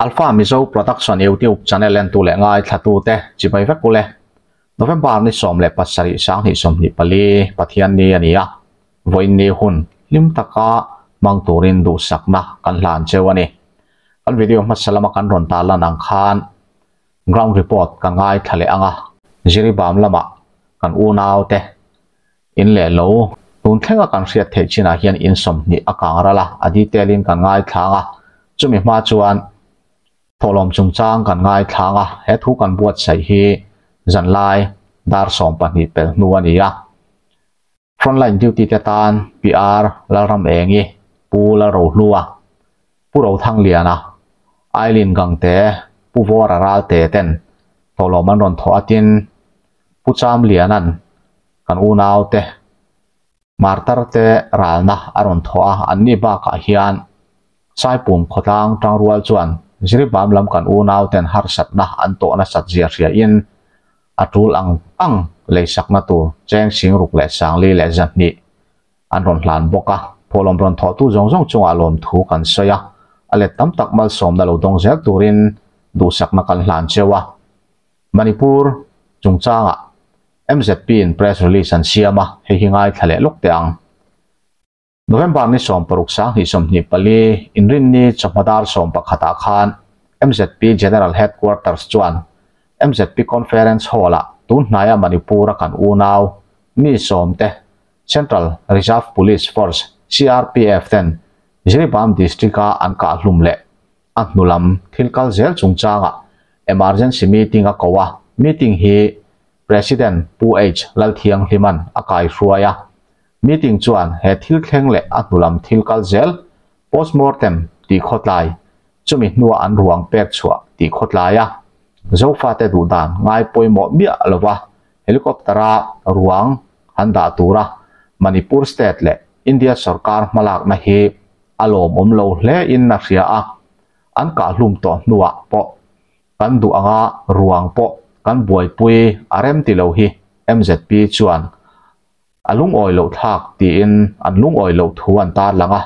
Alpha Mizo Production YouTube channel en tu le ngai thatu te chibai vek kule November ni som le pasari sang ni som ni pali pathian ni ania voin ni hun lim taka mang turin du sakna kan hlan chewani kan video masalama kan ron tala nang khan ground report kan ngai thale anga jiri bam lama kan unaw te in le lo tun thenga kan riat the china hian in som ni akangrala adi telin kan ngai thanga chumi ma chuan tholom chungchang kan ngai thanga he thu kan buat sai hi zan lai dar som pani pel nuania frontline duty tetan PR laram engi pula ro lua puro thang liana ailin gangte puvora ralte ten tholoman ron tho atin pucham lianan kan unaw te martar te ralna aron thoa anni ba ka hian saipum khotang tangrual chuan jiri bam lam kan unaw ten har satna anto na satjia ria in atul ang leisakna tu cheng sing ruk le sangli le zatni anron hlan boka pholom ron tho tu jong chunga lom thu kan soya ale tam tak mal som na lo dong zel turin du sakna kan hlan chewa Manipur chungchanga MZP in press release an siama he hingai thale lok teang November ni som paruksa hi som ni pali inrin ni chamadar som pakhata khan MZP General Headquarters chuan MZP Conference Hall tun naya Manipur kan unaw mi som te Central Reserve Police Force CRPF ten Jiribam District an ka hlumle annulam thilkal zel chungchanga emergency meeting akawa meeting hi President Pu H Lalthiang Liman akai ruaya meeting chuan he thil thleng le annulam thilkal zel postmortem ti khotlai chumi nuwa an ruang pek chua ti khotlaya zofa te du dan ngai poimo bia lova helicoptera ruang handa tura Manipur state le India sarkar malak na hi alom omlo hle in na ria a an ka hlum to nuwa po kan du anga ruang po kan buai pui arem ti lo hi MZP chuan alung oi lo thak ti in an lung oi lo thuan tar langa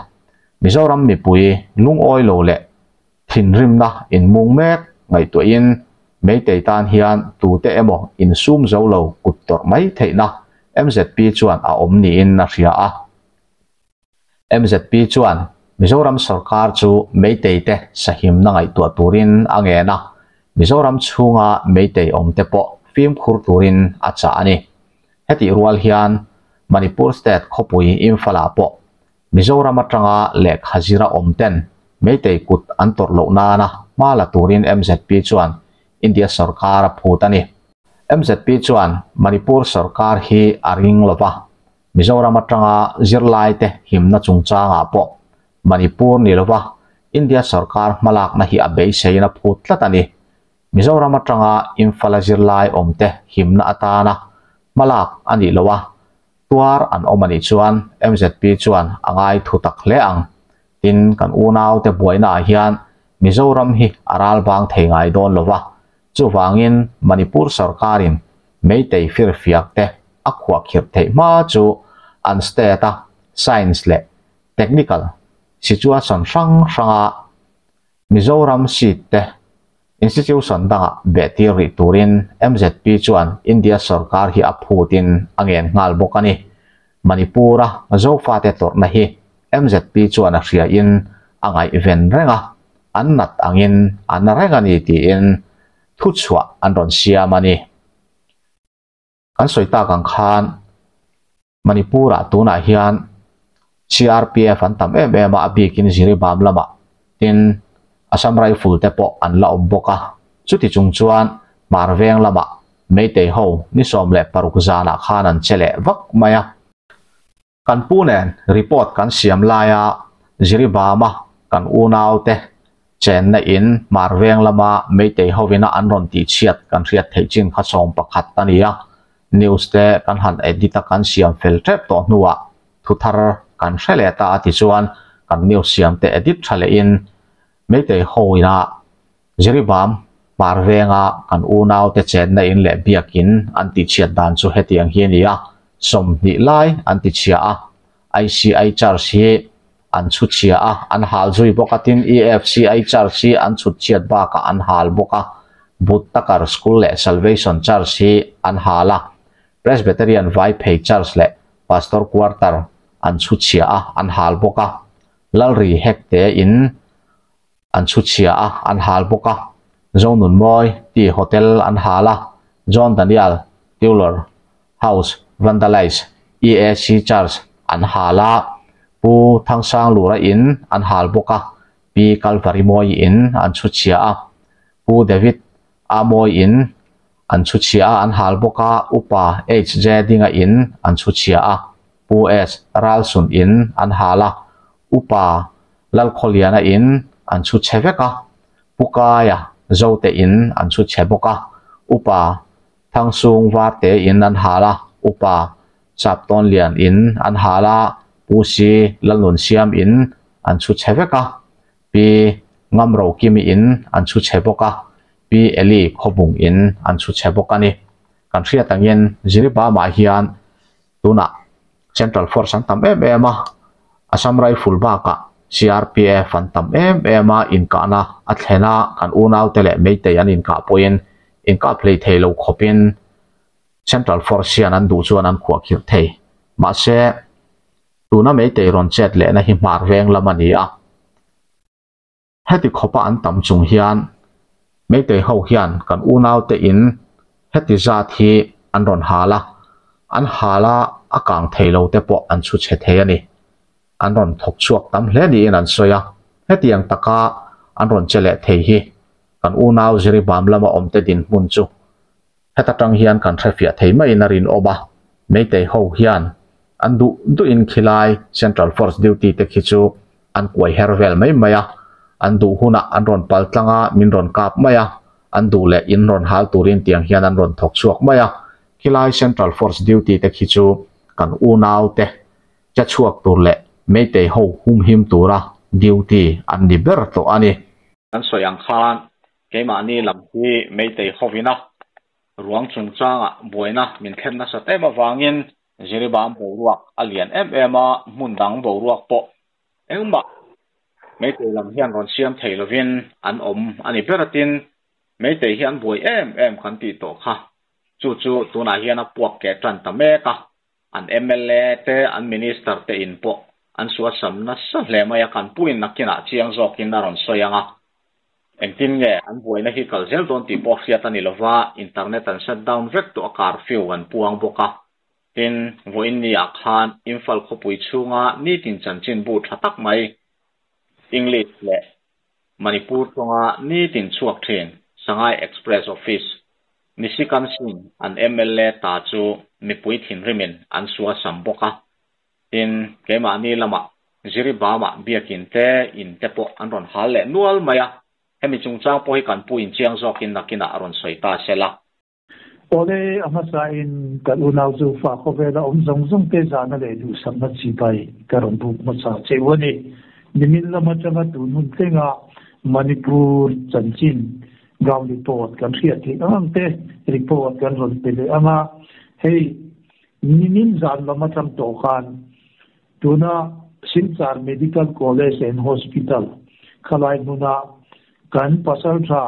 Mizoram mi pui lung oi lo le thin rim na in mung mek ngai to in mei te tan hian tu te emo in sum zo lo kut tor mai theina MZP chuan a om ni in na ria a MZP chuan Mizoram sarkar chu mei te te sahim na ngai to turin angena Mizoram chunga mei te om te po film khur turin acha ani heti rual hian Manipur state khopui infala po Mizoram atanga lek hazira om ten mei te kut antor lo na na mala turin MZP chuan India sarkar phutani MZP chuan Manipur sarkar hi aring lova Mizoram atanga zirlai te himna chungchanga po Manipur ni lova India sarkar malak na hi abei seina phutlatani Mizoram atanga infala zirlai omte himna atana malak ani lova tuar an omani chuan MZP chuan angai thutak hle ang tin kan unaw te buaina hian Mizoram hi aral bang theingai don lova chuwangin Manipur sarkarin meitei fir fiak te akhwa khir thei ma chu an state science le technical situation ranga Mizoram seat te institution danga betiri turin MZP chuan India sarkar hi aphutin angen ngal bokani Manipura zofa te tor na hi MZP chuan a ria in angai event renga annat angin anrenga ni ti in thuchwa anron siamani kan soita kang khan Manipura tuna hian CRPF an tam em a bikin jiri bam lama tin Assam Rifle te po an la omboka chuti chungchuan marveng lama meitei ho ni som le parukzana khan an chele vak maya kan punen report kan siam laya jiri bama kan unaw te chen na in marveng lama meitei hovina anron ti chiat kan riat theichin kha som pakhat tania news te kan han edita kan siam fel trap to nuwa thuthar kan hreleta ati chuan kan news siam te edit thale in meitei hoina jiribam marvenga kan unaw te chen na in le biakin anti chiat dan chu hetiang hiania som ni lai anti chia a ICI charge hi an chu chia a an hal zui boka tin EFCI church hi an chut chiat ba ka an hal boka But Takar School le Salvation Church hi an hala Presbyterian Vai Phei Church le Pastor Quarter an chu chia a an hal boka Lalri hekte in an chu chia a an hal boka Zonun Moi ti hotel an hala John Daniel Taylor House vandalize EAC Church an hala pu thangsang lura in an hal boka pi Calvary Moi in an chu chia a pu David Amoy in an chu chia an hal boka upa HJ dinga in an chu chia a pu S Ralsun in an hala upa Lalkholiana in an chu cheveka pukaya zote in an chu cheboka upa thangsung wate in an hala upa sapton lian in an hala pusi lalun siam in an chu cheveka pi ngamro kimi in an chu cheboka pi eli khobung in an chu cheboka ni kan thria tangin ziriba ma hian tuna Central Force an tam ema Assam Rifle ba ka CRPF an tam ema in ka na athlena kan unaw tele meite an in ka poin in ka play thelo khopin Central Force hian an du chuan an khuak hir thei ma se tuna meite ron chet le na hi mar veng lamani a heti khopa an tam chung hian meite ho hian kan unaw te in heti zat hi an ron hala akang theilo te po an chu che the ani an ron thok chuak tam hle ni in an soya hetiang taka an ron chele thei hi kan unaw ziri bam lama omte din mun chu heta tang hian kan trafia thei mai na rin oba meite ho hian an du in khilai Central Force duty te khichu an koi hervel mai maya an du huna an ron paltlanga min ron kap maya an du le in ron hal turin tiang hian an ron thok chuak maya khilai Central Force duty te khichu kan unaw te cha chuak tur le meite ho hum him tura duty an ni ber to ani an soyang khan keima ni lam hi meite hovina ruang chung changa boina min khenna sa te ma wangin jiribam boruak alian ema mundang boruak po engba meite lam hian ron siam theilovin an om ani beratin meite hian boi em kan ti to kha chu tuna hian a puak ke tran ta meka an MLA te an minister te in po an suat samna sa lemaya kan puin nakina chiang zokin na ron soyanga engtin nge an boina hi kalzel don ti po fiata ni lova internet an shutdown vek to a curfew an puang boka tin voin ni akhan infal khopui chunga ni tin chanchin bu thatak mai English le Manipur tonga ni tin chuak thin Shanghai Express Office Nisikan Singh an MLA ta chu mipui thin rimin an suwa samboka in kema ni lama jiribama biakin te in tepo an ron hal le nual maya hemi chungchang po hi kan puin chiang zokin nakina aron soita sela ole amasa in kalunaw zu fa khobela zong te jana le du samna chi bai karon bu macha chewani nimin lama changa tunun tenga Manipur chanchin gaw report kan thia thi te report kan ron pele ama hey nimin zan lama cham to khan tuna Silchar Medical College and Hospital khalai muna kan pasal tha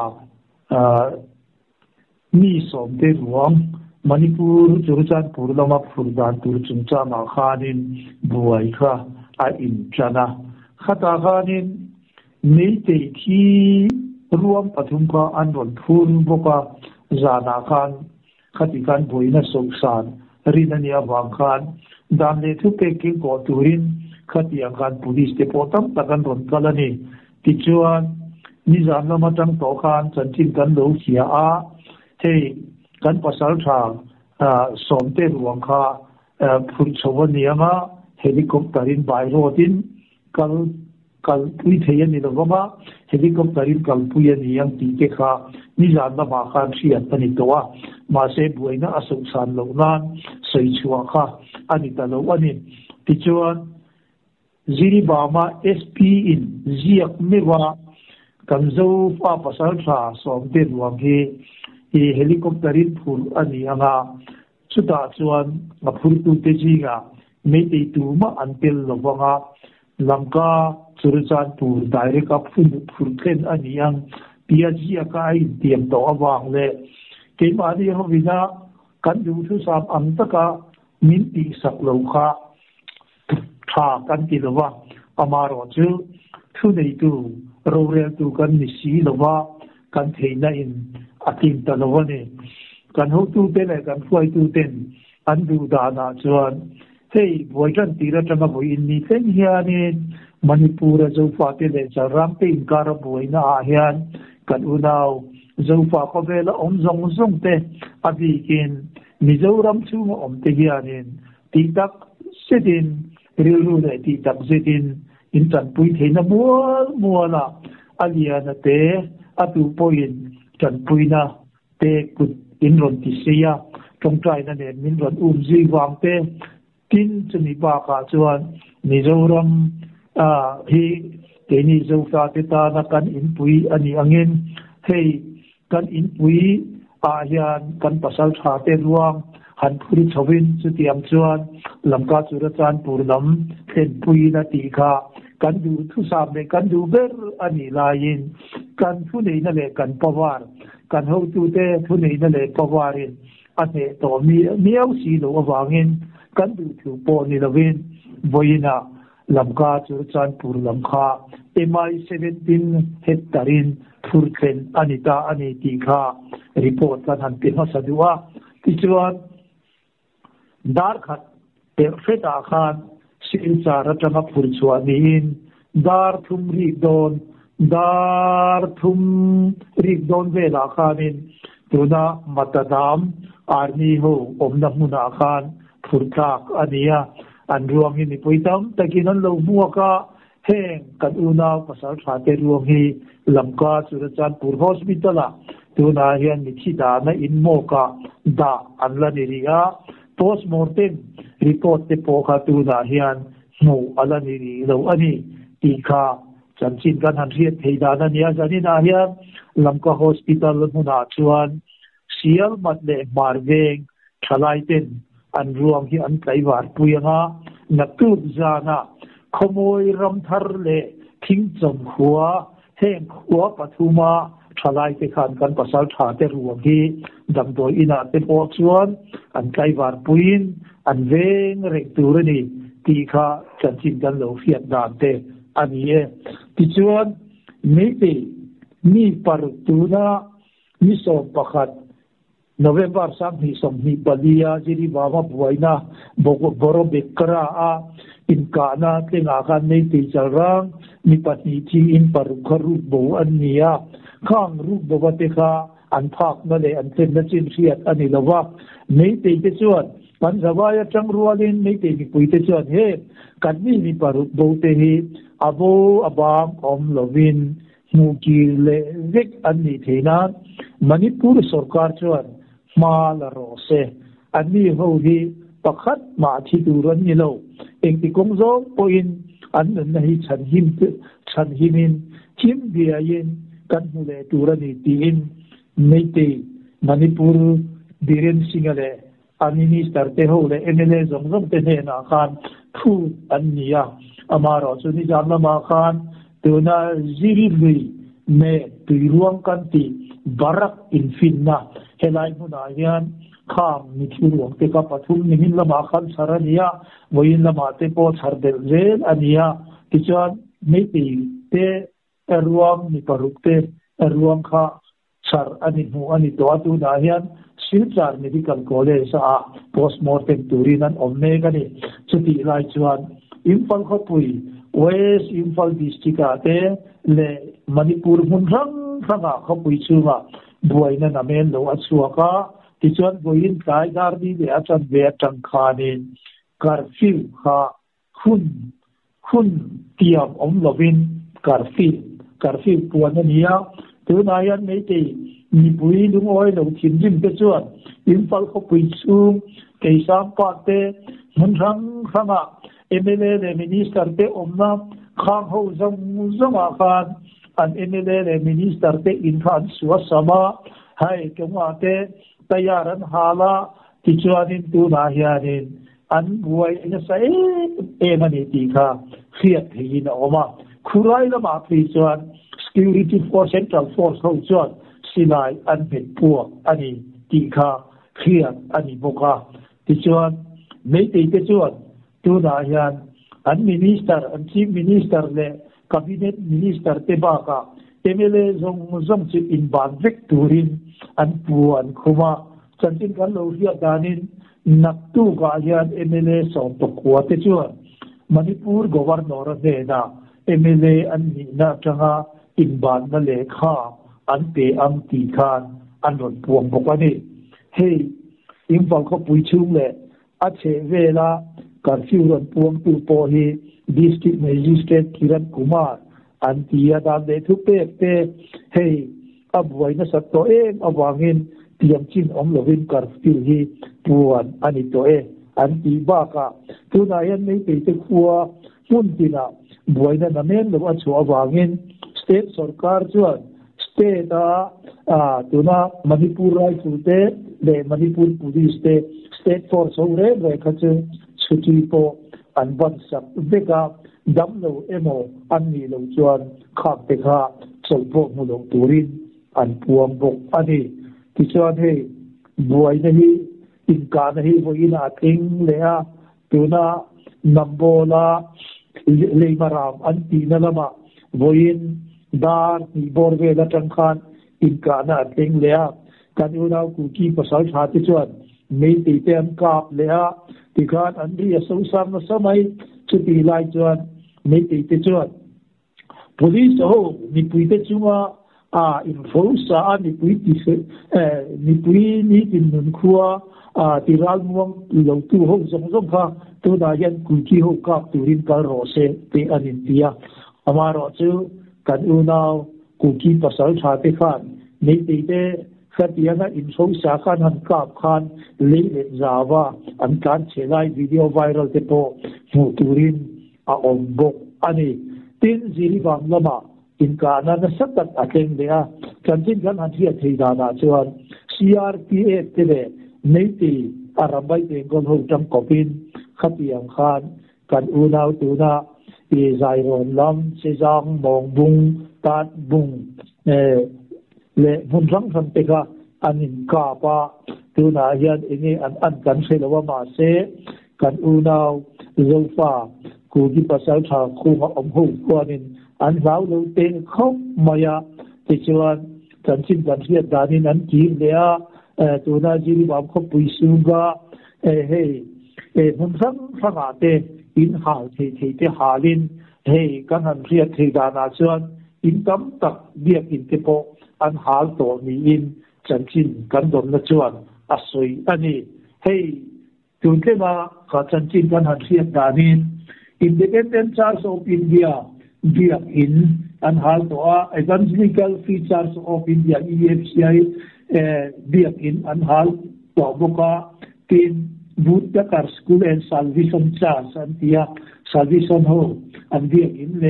ni som de ruang Manipur Churchanpur lama phurdan tur chungcha ma khanin buai kha a in chana khata khanin nei te khi ruam pathum ka an ron phun boka zana khan khati kan boina soksan rinania wang khan dan le thu pe ki ko turin khati ang khan police te potam takan ron kalani tichuan ni zanna matang to khan chanchin kan lo sia a thei kan pasal tha somte ruang kha phur chawanianga helicopterin by roadin kal pui theya ni lova helicopterin kal puya ni yang ti ke kha ni zanna ma khan thiat ani towa ma se buina asuk san lo nan sei chuwa kha ani ta lo ani tichuan Jiribama SP in ziak mewa kanzo fa pasal tha somte ruang hi helicopterin phur ani anga chuta chuan ma phur tu te jinga me te tu ma antel lovanga lamka Churachandpur direct up phurthen ani ang piaji ka ai tiam to awang le ke mani ho vina kan du thu sam am taka min ti sak lo kha tha kan ti lo wa amaro chu thu nei tu ro re tu kan ni si lo wa kan theina in atim ta lo wa ne kan ho tu te le kan fuai tu ten an du da na chuan hei voi kan ti ra tama voi in ni ten hian Manipur zo fa te le charam pe in kar boi na a hian kan unaw zo fa ko vela om zong te abi kin Mizoram chu om te hianin ti tak sedin rilu le ti tak sedin in tan pui theina muala aliana te atu poin tan puina te kut in ron ti sia trong trai na ne min ron ji wang te tin chuni ba ka chuan Mizoram hi te ni zo fa te ta na kan in pui ani angin hei kan in pui a hian kan pasal tha te ruang han phuri chawin chu tiam chuan lamka Churachandpur lam thlen pui na ti kha kan du thu sam le kan du ber ani lain kan thu nei na le kan pawar kan ho tu te thu nei na le pawarin ane to miau si lo awangin kan du thu po ni lovin boina lamka Churachandpur lamkha MI 17 hektarin phurthen anita ani ti kha report kan han pe ha sadua ti chuan dar khat perfect khan sin chara tama phur chuanin dar thum ri don vela khanin tuna matadam army ho omna huna khan phurthak ania an ruang hi ni poitam takinan lo muaka heng kan una pasal thate ruang hi lamka Churachandpur hospital a tuna hian ni thida na in moka da anla ni ria postmortem report te po kha tuna hian no ala ni ri lo ani ti kha chanchin kan han riat theida na nia jani na hian lamka hospital huna chuan sial mat le marveng thalai ten an ruang hi an kaiwar puyanga natu zana khomoi ramthar le thing chom khuwa heng khuwa pathuma thalai te khan kan pasal tha te ruang hi damdoi ina te po chuan an kaiwar puin an veng rek turani ti kha chanchin kan lo fiat dan te ani e ti chuan mi parutuna mi so pakhat November sam hi som hi palia jiri baba buaina boro bekra a in kana tenga kan nei ti chalrang mi patni thi in paru kharu bo ania khang ru bo te kha an phak na le an ten na chin riat ani lawa nei te te chuan pan zawaya changrualin nei te mi pui te chuan he kan mi paru bo te hi abo abam om lovin muki le vek ani theina Manipur sarkar chuan mala rose ani ho hi pakhat ma thi duran ni lo engti kongzo point an nahi chan himin kim biayin kan hule turani tin meite Manipur diren singale ani minister te ho le MLA zongzong te ne na khan thu ania amaro chuni jamna ma khan tuna ziri me tuiruang kanti barak infinna helai huna hian kham ni thuruang te ka pathum ni min lama khan sarania voin lama te po chardel zel ania kichuan meiti te ruang ni paruk te ruang kha char ani hu ani to atu na hian Silchar Medical College a postmortem turinan omne gani chuti lai chuan Imphal khopui West Imphal district ate le Manipur hunrang thanga khopui chuwa buaina namen lo achuaka tichuan boin kai dar ni le achan ve tang khanin curfew kha khun tiam om lovin curfew puanania tunayan meite ni pui lung oi lo thin jim te chuan Imphal khopui chu keisam pa te hunrang thanga MLA le minister te omna khang ho zong a khan an MLA le minister te infan suwa sama hai kengwa te tayaran hala tichuanin tu na hianin an buai na sai mani ti kha เครียดหินออกมาคุไรละมาพรีจวน security force central force เขาจวนสินายอันเป็นพวกอันนี้ตีขาเครียดอันนี้บกาที่จวนไม่ตีที่จวนตัวนายานอัน minister อัน chief minister เลย cabinet minister เตบากาMLA จงจิตอินบานเวกตูรินอันปวนคุมาจันทินกันโลหิตดานินนักตู้กายัน MLA สองตกหัวเตจวนมณิปุร governor เดน่า MLA อันนี้น่าจังอินบานนั่นเลขาอันเปอัมตีคานอันรถพวงบอกว่านี่เฮ้ยอิมฟังเขาปุยชุ่มเลยอาเชเวลาการฟิวรถพวงตูโปฮี district magistrate คิรันกุมารอันที่ยาดามเดทุเป๊ะเต้เฮ้ยอับไว้นะสัตตัวเองอับวางเงินเตรียมจินอมลวินการฟิวฮีปวนอันนี้ตัวเองอันที่บ้ากะตัวนายไม่ไปตะขัวมุ่นตินะบวยนะนั่นเองหรือว่าชัววางเงิน state สรการจวน state ตัวน่ะมณิปุรไรฟูเต้เดมณิปุร police เต้ state force เอาเรื่องเลยเขาจะสุดที่พออันบันสับเด็กดำโลเอโมอันนี้โลจวนขับไปข้าส่งพวกมุลงตูรินอันพวงบกอันนี้ที่ชวนให้บวยนี่อินกานี่บวยนาทิ้งเลยฮะตัวน่ะนับโบลาเลยมารามอันตีนั่นละมาบวยนดาร์มีบอร์เวลจังคันอินกาน่ะทิ้งเลยฮะกันอยู่น่าคุกี้ภาษาชาติชวนไม่ตีเต็มกาบเลยฮะที่การอันนี้สุสานสมัยชุดที่ไล่จวนไม่ตีจวน police โอ้มีปุยเตจังว่าอินโฟสามีปุยที่มีปุยนี่ที่นุ่นขัวที่รักมวงหลงตู้ห้องสงค่ะตัวนายันคุกี้ห้องกับตุรินการรอเซเปอันอินเดียอามารอจูกันอุณาวคุกี้ภาษาชาติขันไม่ตีเตขัดยังอินโฟสาขันหันกับขันเลี้ยงจาวาอันการเชลัยวิดีโอไวรัลเตโปมูตุรินอมบกอันนี้ตินซีรีบังละมาอินกานาสัตต์อัเกงเดียกันจินกันหันที่ที่ดานาชวน CRPF เตเบไม่ตีอารัมไปเองก็หูจำกบินขัดยังขานกันอุณาวตูนาอีไซรอนลำเซจังมองบุงตัดบุงเละบุญรังสันติกาอันอินกาปะตูนาเฮียนเองอันกันเสลวมาเซกันอุณาวโซฟากูที่ภาษาชาวคูมาอมหูกว่านินอันเราเราเต็งเขามายาที่ชวนกันชินกันเสียดานินอันจีนเลยตัวน่าจีริบามเขาปุยสูงก็เฮ้มันสังอาเตอินหาเทหาลินเฮ้กันหันเสียเทดานาชวนอินตั้มตักเบียกอินเตโปอันหาตัวมีอินกันชินกันดมนาชวนอาศัยอันนี้เฮ้จุนเทมาขัดกันชินกันหันเสียดานินIndependent Church of India, Biak in, and Haltoa, Evangelical Free Church of India, EFCI, Biak in, and Haltoa Boka, Tin, Buddha School and Salvation Church, and Tia, Salvation Home, and Biak in,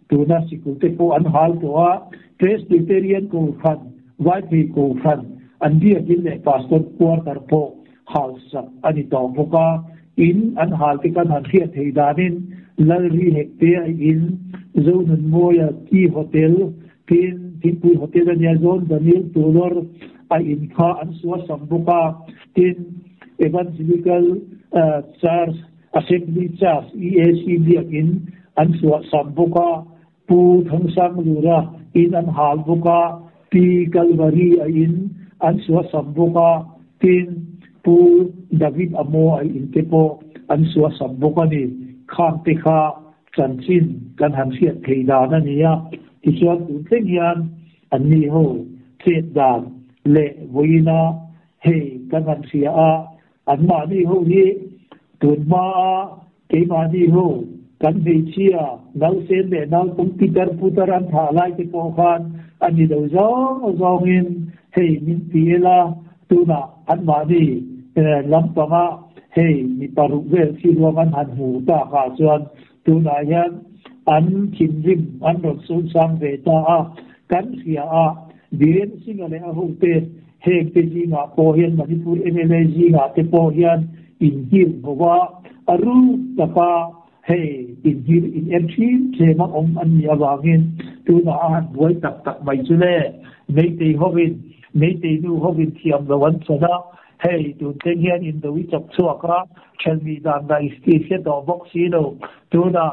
Tuna Sikutepo, and Haltoa, Presbyterian Kofan, White Kofan, and Biak in, Pastor Quarter Po, House, and Itoboka, in, and Haltikan, and here Danin. Lalri hekte in zone moya ki hotel tin tipu hotel nya zone Daniel Tulor ay in kha answa sambuka tin evangelical church assembly church EACD in answa sambuka pu thangsang lura in an halbuka pi kalvari in answa sambuka tin pu David Amo ay in tepo answa sambuka niข้ามไปข้าจันชินกันหันเสียเทดานั่นเนี่ยที่ชวนตุนเทียนอันนี้โหเทดาเละวินาเฮกันหันเสียอันมานี่โหนี่ตุนมาเกมานี่โหกันเฮเชียนักเซนเดนักปุ่งปีเตอร์พุตรันทาไลที่โปคันอันนี้เดาจองอินเฮมินปีเอลาตุนาอันมานี่ลำปะมาเฮ้มีปารุเวลที่รวมกันหันหูตาขาส่วนตัวนายันอันขินริมอันรถสูงสังเวตากันเสียเดียนสิ่งอะไรหูเตเฮกเตจิงาโปเฮียนมณิปุรเอเมเลจิงาเตโปเฮียนอินฮิลบอกว่าอรูตะกา hey in entry che ma an ni awangin tu na han buai tak mai chu le nei te hovin nei te nu hovin thiam lawan chana hey tu ten hian in the week of chuaka can be done by station or box do tu na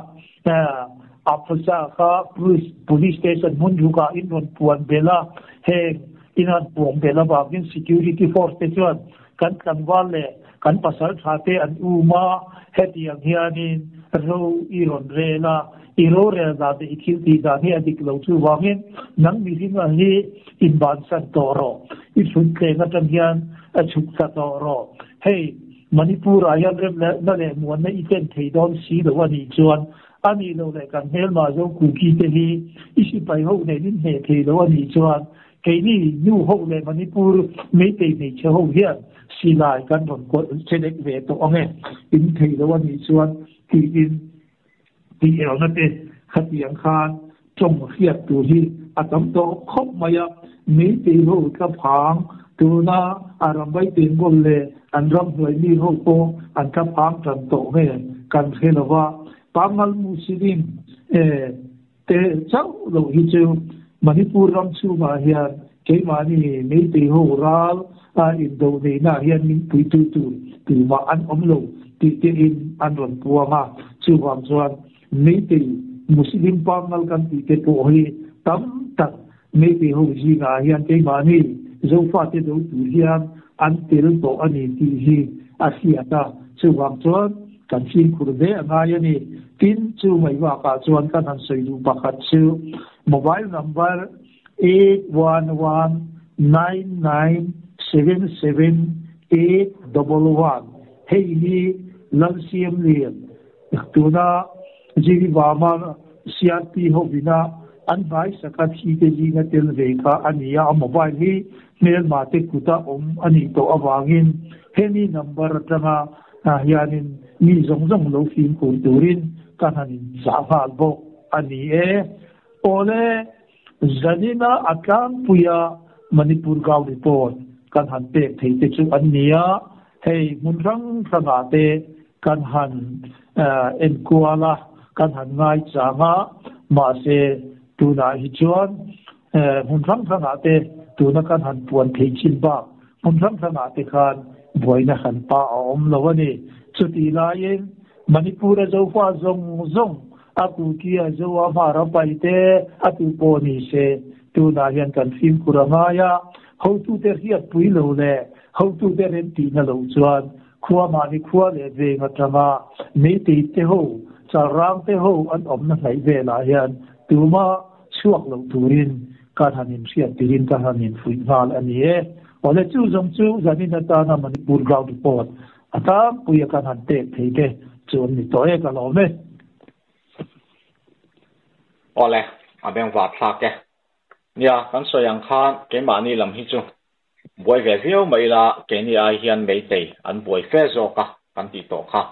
afsa ka police station munjuka in ron puan bela hey inan puan bela ba security force te chuan kan kanwal le kan pasal thate an uma heti ang hianin ro iron rela iro re da de ikilti da ni adik lo chu wangin nang mi ringa hi in ban san toro I sun ke na tan hian a chuk sa toro hey manipur ayan rem na le muan na iten thei don si lo ani chuan ani lo le kan hel ma zo ku ki te hi isi pai ho ne din he thei lo ani chuan ke ni nu ho le manipur me te nei che ho hian si lai kan ron ko chelek ve to ong in thei lo ani chuan ti in ti el na te khatiang khan chong khiat tu hi atam to khop maya me te ho ka phang tu na aram bai ten gol le an ram hloi ni ho ko an ka phang tan to he kan khelawa pangal muslim te chau lo hi chu manipur ram chu ma hian ke mani me te ho ral in do de na hian min pui tu ma an om lo ti in an ron puanga chu wang chuan me te muslim pangal kan ti te po hi tam tak me te ho ji na hian ke mani zo fa te do tu hian an tel to ani ti hi asiata chu wang chuan kan sin khurde anga yani tin chu mai wa ka chuan kan han soi du pakhat chu mobile number 8119977811 hey ni lalsiam lian tuna ji wa ma siati ho bina an bai sakat hi te ji na tel ve kha ania mobile hi mail ma te kuta ani to awangin he ni number tanga hianin mi zong lo fin ko turin kahanin zawal bo ani ole zanina akan puya manipur gaw report kan han te thei te chu ania hey munrang thanga te kan han en kuala kan han ngai changa ma se tuna hi chuan munrang thanga te tuna kan han puan thei chin ba munrang thanga te khan boina khan pa om lawani chuti lain manipur zo fa zong aku kia zo amara paite atu poni se tu na hian kan film kurangaya how to ter hiat pui lo le how to ter en ti na lo chuan khuwa mani khuwa le ve ngatama me ti te ho charang te ho an om na hai ve la hian tuma chuak lo turin kan hanin siat tirin kan hanin fui hal ani ole chu zong chu zanin ta na manipur ground report ata puya kan han te theite chuan ni to ka lo me ole abeng wa thla ke nia kan soyang khan ke mani lam hi chu boy ve vio mai la ke ni a hian mei te an boy fe zo ka kan ti to kha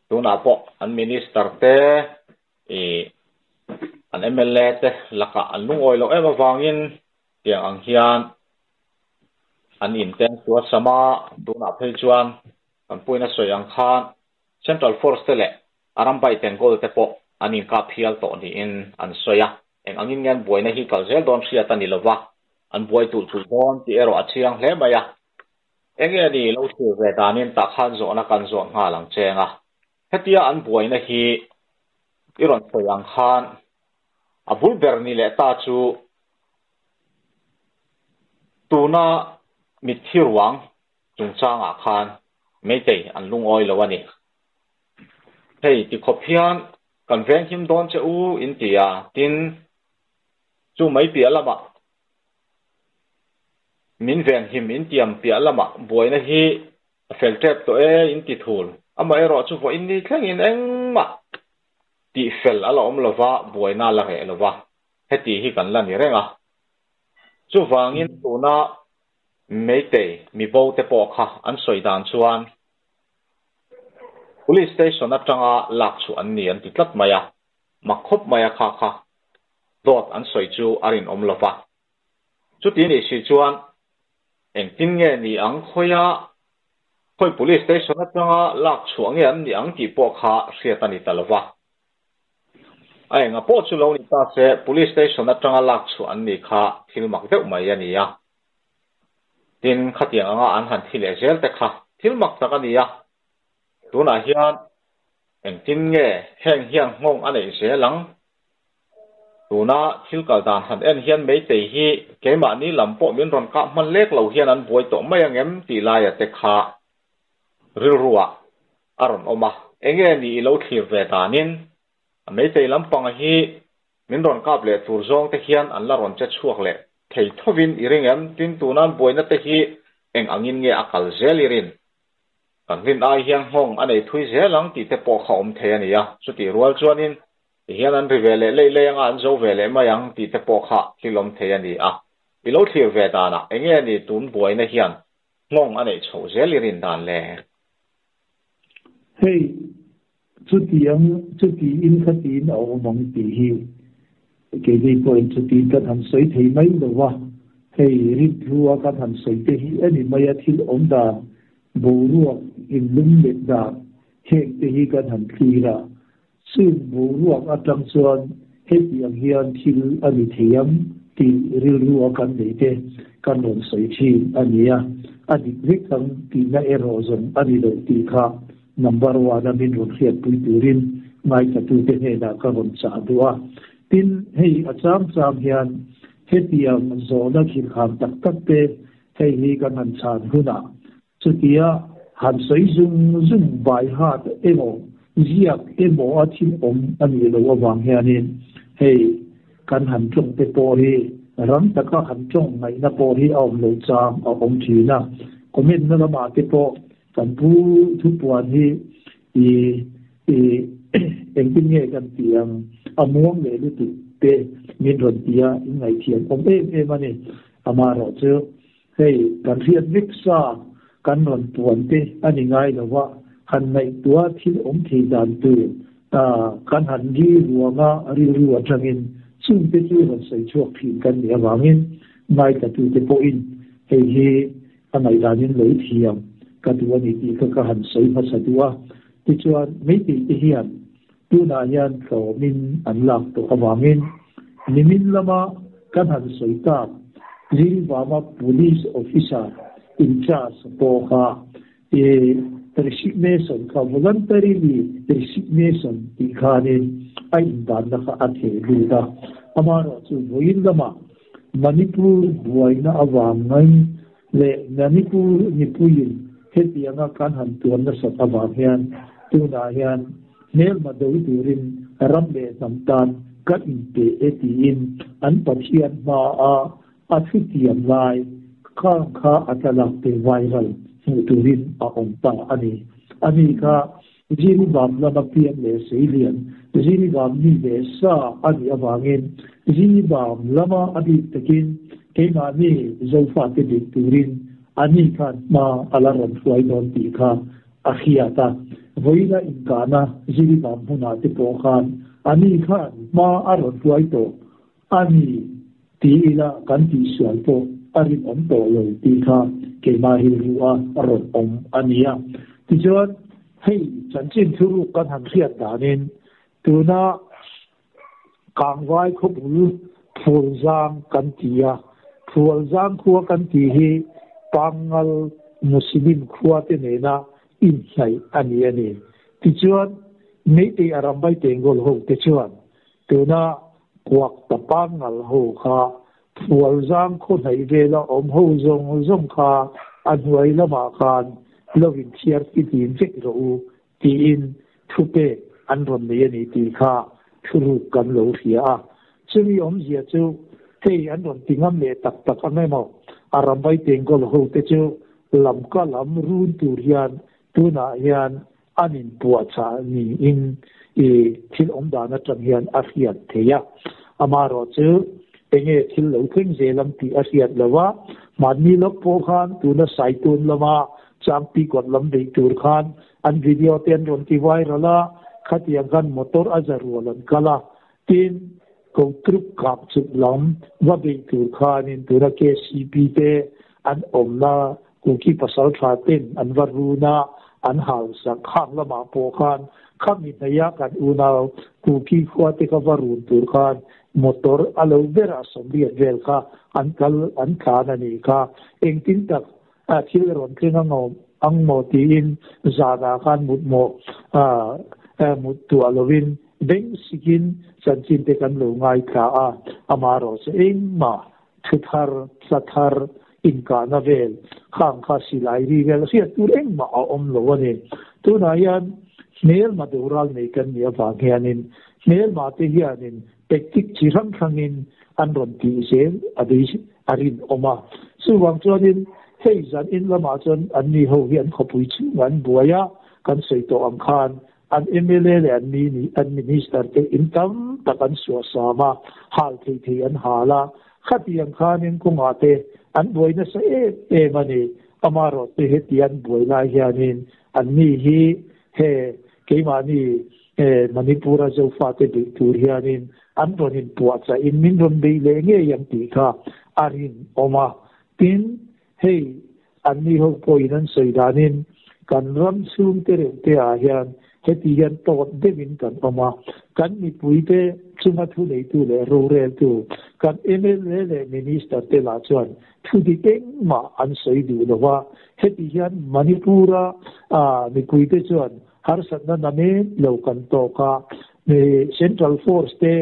tu na po an minister te an MLA te laka an lungoi lo ema wangin tiang ang hian an inten tua sama tu na phei chuan kan puina soyang khan central force te le aram bai ten gol te po anin ka phial to ni in an soya eng angin ngan boina hi kalzel don sia tani lova an boi tu don ti ero achiang hle maya enge ni lo chu ve danin ta khan zo na kan zo nga lang chenga hetia an boina hi iron soyang khan abul berni le ta chu tuna mithirwang chungchanga khan meitei an lungoi lawani hei ti khopian kan veng him don che u intia tin chu mai pia lama min veng him intiam pia lama boina hi feltep to inti thul ama ero chu vo inni thleng in engma ti fel ala om lova boina la he lova heti hi kan la ni renga chu wangin tuna meitei mi bo te po kha an soidan chuan police station atanga lak chu an ni an titlat maya makhop maya kha dot an soi chu arin om lova chu ti ni si chuan eng tin nge ni ang khoya khoi police station atanga lak chu ang an ni ang ti po kha ria tani talwa ไอ้งาโพชุลนิตาเส police station นัดจังลักชวนนี่ค่ะทิลมักเด็กไม่ยันนี่อะดินขัดยังงาอันหันทิลเจลแต่ค่ะทิลมักตะกันนี่อะตัวน่ะเฮียนเอ็งทินเง่แห้งเฮียงงงอันไหนเสียหลังตัวน่ะทิลกระดานหันเอ็นเฮียนไม่เตะฮีเกมานี่ลำโพมินรอนกับมันเล็กเหล่าเฮียนอันบวยตัวไม่ยังเอ็มตีลายแต่ค่ะรัวอารมณ์ออกมาเอ็งเงี้ยนี่เราทีเวทานินไม่เตะลำปังฮีมินรอนกับเล็กตัวจงแต่เฮียนอันละรอนจะช่วงเล็กเทยทวินอีริงเอ็มตินตัวนั้นบวยนั่นแต่ฮีเอ็งอังยินเงี้ยอักลเจลิรินกันวินไอเฮียงห้องอันไหนทุยเสียหลังตีเตปอกเขาเทียนี่อะสุดที่รัวจวนินเฮียนั้นริเวลเล่ยังอันโจเวลมายังตีเตปอกเขาที่ลมเทียนี่อะอีโลที่เวดานะเองนี่ตุนบวยในเฮียนห้องอันไหนโชเจลิรินดานเล่เฮ้ยสุดที่อินคดีนเอามองตีฮีเกี่ยวกับสุดที่กันทำสวยที่ไม่หรือว่าเฮ้ยริบรัวกันทำสวยที่ฮีอันนี้ไม่ยากที่อมดาบูรัวอินลุ่มเด็ดดาเฮกที่ฮีกันหันทีละซึ่งบูรัวอัตรังส่วนเฮกอย่างเฮียนทิลอันนี้เทียมที่ริรัวกันเด็ดกันหลงสวยทีอันนี้อันนี้เรื่องทั้งที่น่าเอโรซอนอันนี้เลยที่ค่ะ number 1 มินรุนเขียนปุยตูรินไม่จะตูเตเฮดากันหลงสาดัวทินให้อาจารย์สามเฮียนเฮติยามโซนักขินขามตักตักเตให้ฮีกันหันชาญหุนาสุดที่หันสวยซุ่มใบหาดเอโมเรียกเอโมอาทิตย์อันนี้เราวางเฮียนินให้กันหันจงเตโปรีรันตะก็หันจงในนับโปรีเอาโลจามเอาทีนะก็มีนั่นละมาเตโปกันผู้ทุกวันที่เอ็งเป็นเงี้ยกันเตียงอาม่วงเลยดูติเตมีรถเตียยังไงเทียนเอ็มันนี่อามาเราเจอให้การเรียนวิกษาการนอนปวนเตอันนี้ง่ายเลยว่าหันในตัวที่ที่ดันตัวการหันรีรัวมารัวจังอินซึ่งเป็นที่เราใส่ช่วงผิดกันเดี๋ยวว่างินง่ายแต่ตัวเตโปอินให้อันไหนดันินเลยเทียมกันตัวนี้ที่ก็หันใส่ภาษาตัวที่ชวนไม่ติดเฮียนตัวนายันเขามินอันหลักตัวว่างินนิมินละมากันหันใส่ตารีว่ามา police officer in charge poka resignation ka voluntarily resignation ikhanin ay indan na ka athe luda amaro chu boin lama manipur buai na awangai le manipur nipuyin hetianga kan han tuan na sa awangyan tuna yan nel madoi turin rambe samtan kat inte etin an pathian ma a athitiam laiข้าอาจจะหลักเป็นไวรัลตุรินอาองตาอันนี้ค่ะจีนบามละมาเพียงเลสีเลียนจีนบามนี่เลซ่าอันนี้วางเงินจีนบามละมาอดีตกินเกมานี่โจฟาติดิตุรินอันนี้ค่ะมาอาลารอนฟวยดอนตีค่ะอาขียตาวิลาอินกานะจีนบามหุนาติโปคานอันนี้ค่ะมาอารอนฟวยโตอันนี้ตีละกันตีสวยโตอาริมโตเลยที่ค่ะเกี่ยมาฮิรัวอารมณ์อันนี้ที่จะให้ฉันจินทุรุกันหันเสียดานินตัวน่ะกางไว้ขบุลฟูลจางกันตีฟูลจางขัวกันตีให้ปังกัลมุสลิมขัวเตเนน่ะอินใส่อันนี้ที่จะไม่ได้อารมณ์ไปเต็งกอลหูที่จะตัวน่ะกวักตะปังกัลหูค่ะฟูลจางคนให้เวลาหูจงค่ะอันไว้ละมากันเราวินเชียร์ที่ดินเฟกโรตีนทุเปอันรอนนี้นี่ตีค่ะทุรุกันโลเสียซึ่งยอมเสียจูให้อันรอนติงอันเมตักอันไม่หมดอารมณ์ไปเต็งก็โลเตจูลำก็ลำรุนตุเรียนตุนายันอันอินปวดชานี่อินที่อมดานะจังยันอาเซียนเทียอามารอจูเองที่เราเพิ่งเจริญที่อาเซียนแล้วว่ามันมีลูกพ่อขันตัวนั้นใส่ตัวละมาจำปีก่อนลำเด็กตัวขันอันวิดีโอเตียนรอนที่ไวรัลขัดยังกันมอเตอร์อาจจะรัวลันกันละทีนก็กรุบขับสุดลำว่าเด็กตัวขันตัวนั้นเคซีพีเตอันอมนาคุกี้ภาษาชาตินอันวารุณา an hal sak khang lama po khan khami naya kan unaw kuki khwate ka varun tur khan motor alo bera sombiat vel kha an khana ni kha engtin tak thil ron tlinga ngom ang mo tin zana khan mutmo mutu alovin beng sikin sanchin te kan lo ngai kha amaro se engma thuthar sathar inka na vel khang kha silai ri vel sia tur engma om lo ani tu na yan mel madural nei kan nia wa hianin mel ma te hianin pektik chiram khangin an ron ti se adi arin oma su wang chuanin hei zan in lama chon an ni ho hian khopui chu an buaya kan sei to am khan an MLA le an minister te income takan suwa sama hal thei an hala khatiang khanin kumate an boina sa mani amaro te hetian boina hianin an ni hi he keimani manipura zo fate de turianin an ronin puacha in min ron be le nge yang ti kha arin oma tin hei an ni ho poinan soidanin kan ram sum te a hian heti hian tot devin kan oma kan ni puite chunga thu nei tu le rural tu kan MLA le minister te la chuan thu di teng ma an soi du lowa heti hian manipura ni puite chuan har satna name lo kan to ka ni central force te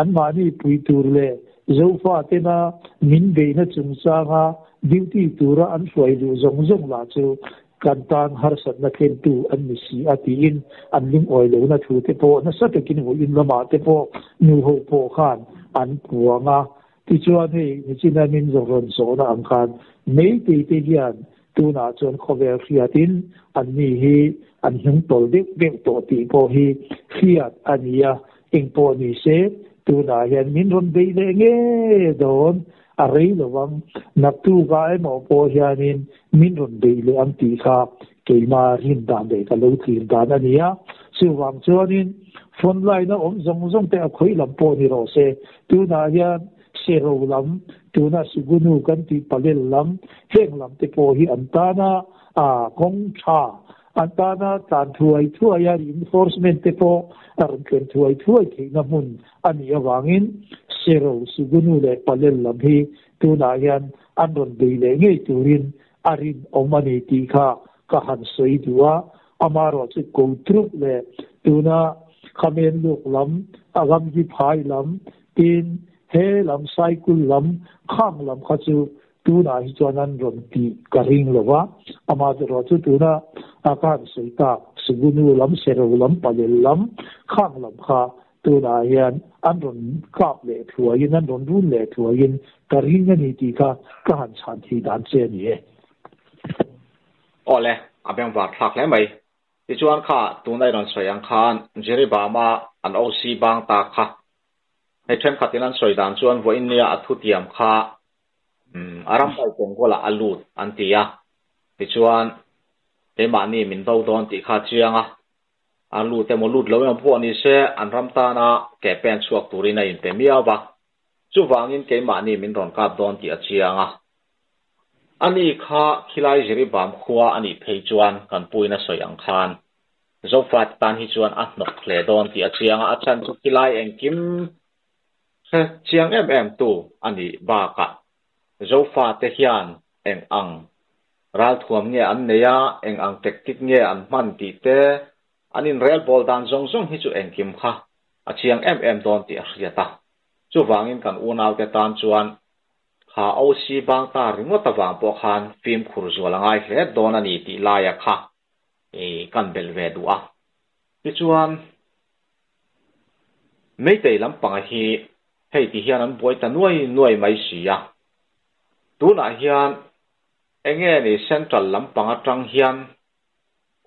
an mani puitur le zofa te na min be na chungchanga duty tura an suai lu zong la chu kantan har satna khen tu an misi atiin an lim oilo na thu te po na satakin ho in lama te po nu ho po khan an puanga ti chuan hei ni china min zoron so na ang khan mei te hian tu na chon khover fiatin an ni hi an hing tol dek to ti po hi fiat ania ing po ni se tu na hian min ron be le nge don arei lowang naktu ga mo po hianin min ron be le ang ti kha keima rin dan de ka lo thin dan ania siwang chuanin phone line na zong te a khoi lam po ni ro se tu na hian sero lam tu na sigunu kan ti palel lam heng lam te po hi antana kong tha antana tan thuai ya reinforcement te po aron ken thuai ke na mun ani awangin sero sigunu le palel lam hi tu na yan andon be le nge turin arin omani ti kha ka han soi duwa amaro chu ko trup le tu na khamen luk lam agam ji phai lam tin he lam cycle lam khang lam kha chu tu na hi chuanan ron ti karing lowa ama ro chu tu na akan soi ta sigunu lam sero lam palel lam khang lam kha tu na hian an ron kap le thuain an ron run le thuain karing ani ti kha ka han chan thi dan che ni ole abeng wa thak le mai ti chuan kha tu nai ron soyang khan jeri ba ma an OC bang ta kha hei them khatin an soi dan chuan vo in nia athu tiam kha aram pai teng gola alut antia ti chuan te mani min do don ti kha chianga alu te mo lut lo yam po ni se an ram ta na ke pen chuak turina in pe mia ba chu wangin ke mani min ron kap don ti a chianga ani kha khilai jeri bam khuwa ani phei chuan kan puina soyang khan zofat tan hi chuan a nok khle don ti a chianga a chan chu khilai engkim chiang tu ani ba ka zofa te hian eng ang ral thuam nge an neya eng ang tektik nge an man ti te anin real ball dan zong hi chu eng kim kha a chiang don ti a hriata chu wangin kan unaw te tan chuan kha OC bang ta ringo ta wang po khan film khur zualangai hle don ani ti laia kha kan belve duwa ti chuan meitei lampang hi hei ti hian an boi ta nuai mai sia tuna hian enge ni central lampang atang hian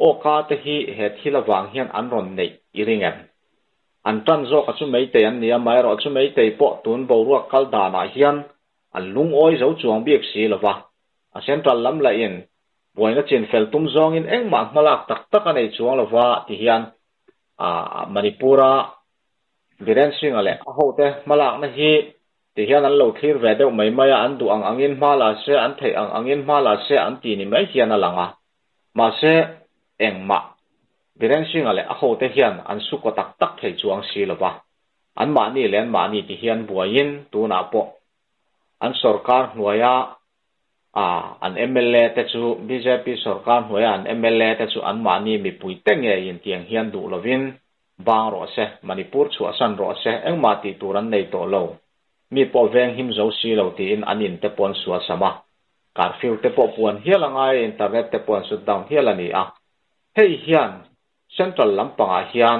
o ka te hi he thila wang hian an ron nei iringen an tan zo ka chu meitei an nia mai ro chu meitei po tun bo ruak kal dana hian an lung oi zo chuang biak si lova a central lam la in boina chin fel tum zong in engma malak tak anei chuang lova ti hian manipura viren sing ale a hote malak na hi ti hian an lo thlir ve deuh mai maya an du angin hmala se an thei angin hmala se an ti ni mai hian alanga ma se engma biren singa le a ho te hian an su ko tak tak thei chuang si lova an ma ni len ma ni ti hian buain tu na po an sarkar hnuaya an MLA te chu BJP sarkar hnuaya an MLA te chu an ma ni mi pui tenge in tiang hian du lovin bang ro se Manipur chu asan ro se engma ti turan nei to lo mi po veng him zo si lo ti in anin te pon suwa sama curfew te po puan hialangai internet te pon shut down hialani hei hian central lampanga hian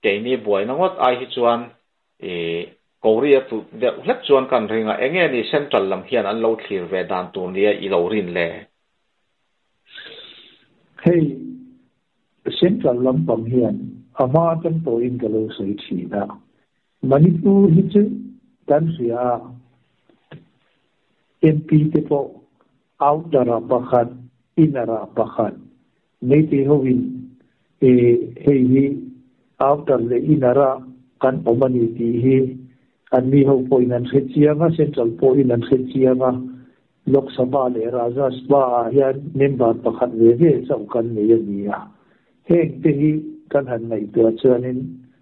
keini buai na ngot ai hi chuan Korea tu de lek chuan kan ringa enge ni central lam hian an lo thlir ve dan tur nia I lo rin le hei central lampang hian ama tan to in galo sei thi na Manipur hi chu kan ria MP te po outdara pakhat inara pakhat nei te hovin hei outer le inara kan omani ti hi an mi ho po inan khechianga central po inan khechianga Lok Sabha le Rajya Sabha hian member pakhat ve chau kan nei ania heng te hi kan han nei to chuanin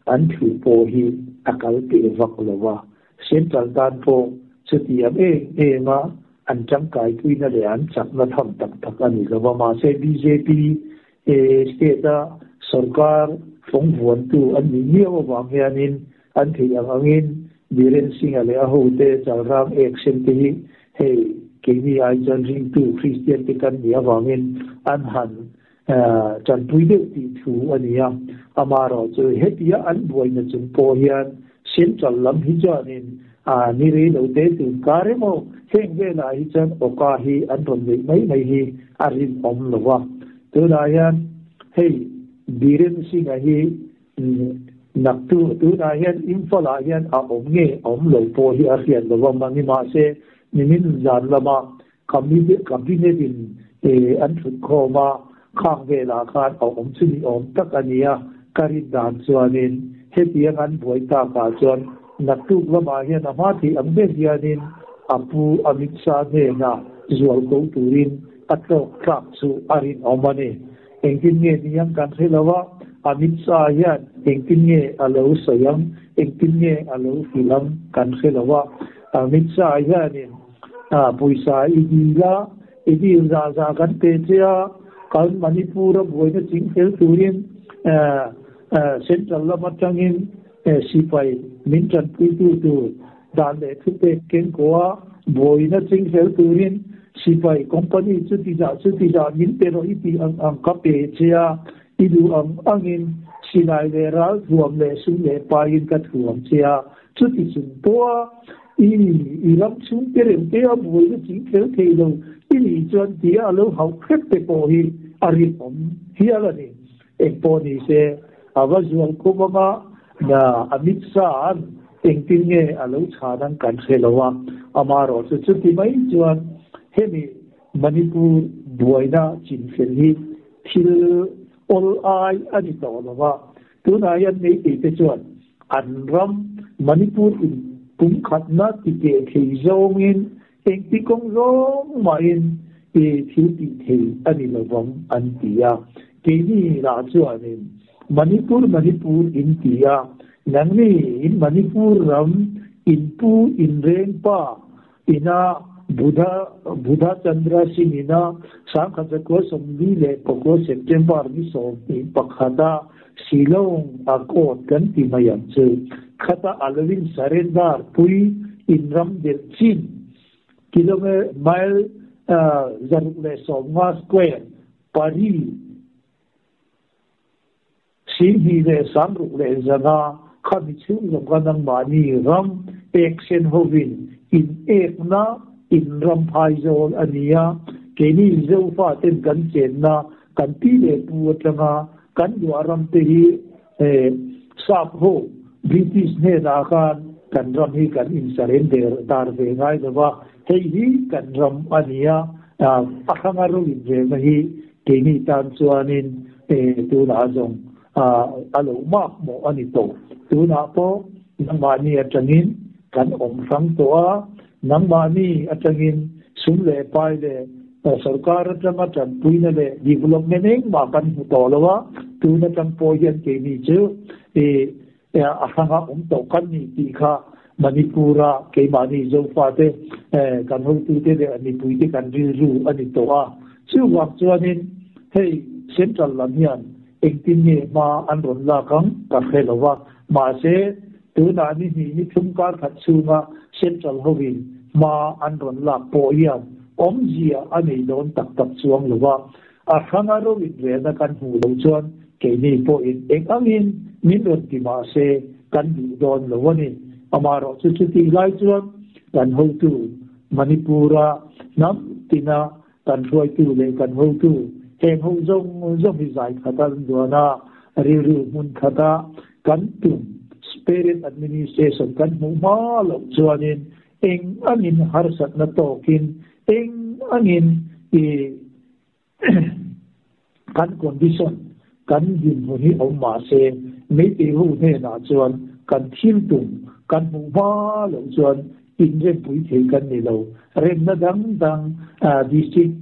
an thu po hi akal te vak lova central dan po chuti am ma an changkai tuina le an chakna tham tak tak ani lova ma se BJP state sarkar phongvuan tu an ni niaw wang hianin an thei angin biren singa le a hote chalram action te hi hei kemi ai jan ring tu Christian te kan nia wangin an han chan puide ti thu ania amaro chu hetia an boina chung po hian central lam hi janin ni re lo te tu karemo heng ve la hi chan oka hi an ron mai hi arin om lowa tu la hian hei biren singa hi naktu tu na hian infala hian a om lo po hi a hian lowa mangi ma se nimin zan lama cabinet in an thut khoma khang ve la khan om chuni om tak ania karin dan chuanin hetiang an boi ta ka chuan naktu lama hian ama thi ambe hianin apu Amit Shah ne na zual ko turin atok krak chu arin omani engkin nge niang kan thelawa Amit Shah hian engkin nge alo sayam engkin nge alo filam kan thelawa Amit Shah hianin puisa idi za kan te chia kan Manipur boina ching khel turin central lama tangin sipai mintan tu dan le thupe ken koa boina ching khel turin sipai company chuti ja min pero iti ang kape chia idu angin sinai le ral thuam le sum le pain ka thuam chia chuti chung toa ilam chung tere te a boina ching khel thelo ini chuan dia lo hau khet te po hi ari om hialani ekponi se awazual ko mama na Amit Shah engtin nge alo chadang kan khelawa amaro chuti mai chuan hemi Manipur buaina chin felhi thil all ai ani to lawa tuna yan nei te chuan anram Manipur in kum khatna ti ke khizongin engti kong zong main thil ti thei ani lawam antia keni la chuanin Manipur India nangni in Manipur ram inpu inreng pa ina Buddha Chandra Sinina Sankhatako Somli le Poko September ni so pakhada Silong akot kan timayam che khata alwin surrender pui inram del chin kilometer mile zarule somwa square pari Sinhi le samru le zana khamichu lokanang mani ram action hovin in ekna in ram phaizol ania keni zofa ten kan chenna kan ti le puatanga kan duaram te hi sap ho British ne da kan ram hi kan in surrender dar ve ngai dawa hei hi kan ram ania akhangaru in ve hi keni tan chuanin tu na zong alo mak mo ani to tu na po nang mani atangin kan om sang to nang mani atangin sum le pai le sarkar atanga chan puina le development eng ma kan hu to lawa tuna chang po hian ke ni chu ahanga to kan ni ti kha manipura ke mani zo fa te kan hu tu te ani pui te kan ri ru ani to a chu wak chuanin hei central lam hian engtin ni ma an ron la kang ka khelawa ma se tuna ni ni thum kar khat chu ma central hovin ma an ron la po hian om zia ani don tak tak chuang lawa a khanga ro wit ve na kan hu lo chuan ke ni po in engangin min ron ti ma se kan du don lawani amaro chu chu ti lai chuan kan ho tu manipura nam tina kan huai tu le kan ho tu heng ho zong zong hi zai khatan duana ri ri mun khata kan tu spirit administration kan mu ma lo chuanin eng angin har sat na tokin eng angin kan condition kan din ho hi om ma se me te hu ne na chuan kan thil tum kan mu ma lo chuan in re pui the kan ni lo ren na dang district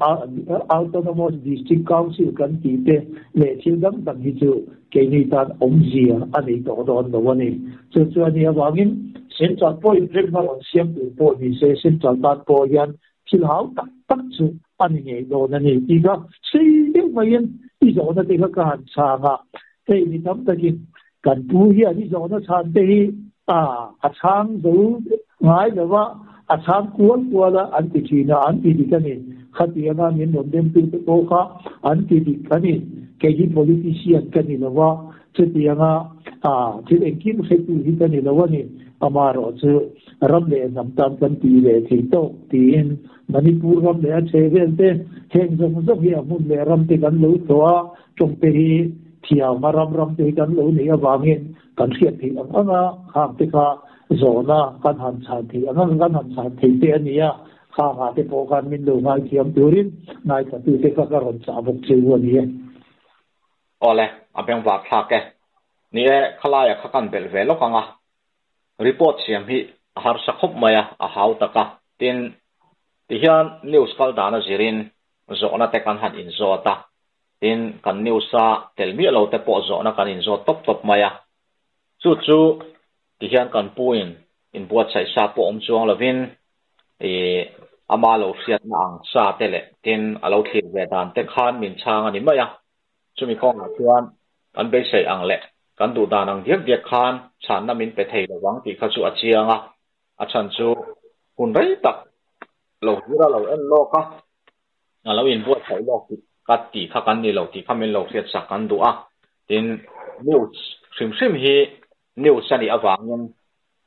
autonomous district council kan ti te le thil dang hi chu ke ni tan om zia ani to don lo wani chu chuan ni awangin central point rem na on siam tu po ni se central tan po yan thil hau tak chu ani nge do na ni ti ga sei ding mayen i zo na te ka han sa nga te ni tam takin kan pu hi ani zo na chan te hi a chang zo ngai da wa a chang kuan kuala an ti china an ti di kani khati nga min nom dem tu to kha an ti di kani ke ji politician kani lawa chu ti nga ti en kim se tu hi kani lawa ni amaro chu ram le nam tam kan ti le thi to ti in manipur ram le a che vel te heng zong zong hi amun le ram te kan lo to a chong pe hi thia maram te kan lo ni awangin kan khiat thi anga kham te kha zona kan han chan thi anga kan han chan thi te ania kha ha te po kan min lo ngai thiam turin ngai ta tu te ka ron cha bok che wo ni ole abeng wa thak ke ni e khala ya khakan bel ve lo kanga report siam hi har sa khop maya a hau taka tin ti hian news kal dana zirin zona te kan han in zota tin kan newsa telmi lo te po zona kan in zo top maya chu ti hian kan puin in buat sai sa po om chuang lovin ama lo siat na ang sa tele tin alo thir ve dan te khan min chang ani maya chumi kong a chuan kan be sei ang le kan du dan ang diak khan chan na min pe thei lo wang ti kha chu a chianga a chan chu hun rei tak lo hira lo en lo ka alo in buat sai lo ti kat ti kha kan ni lo ti kha min lo siat sa kan du a tin news sim hi news ani awangin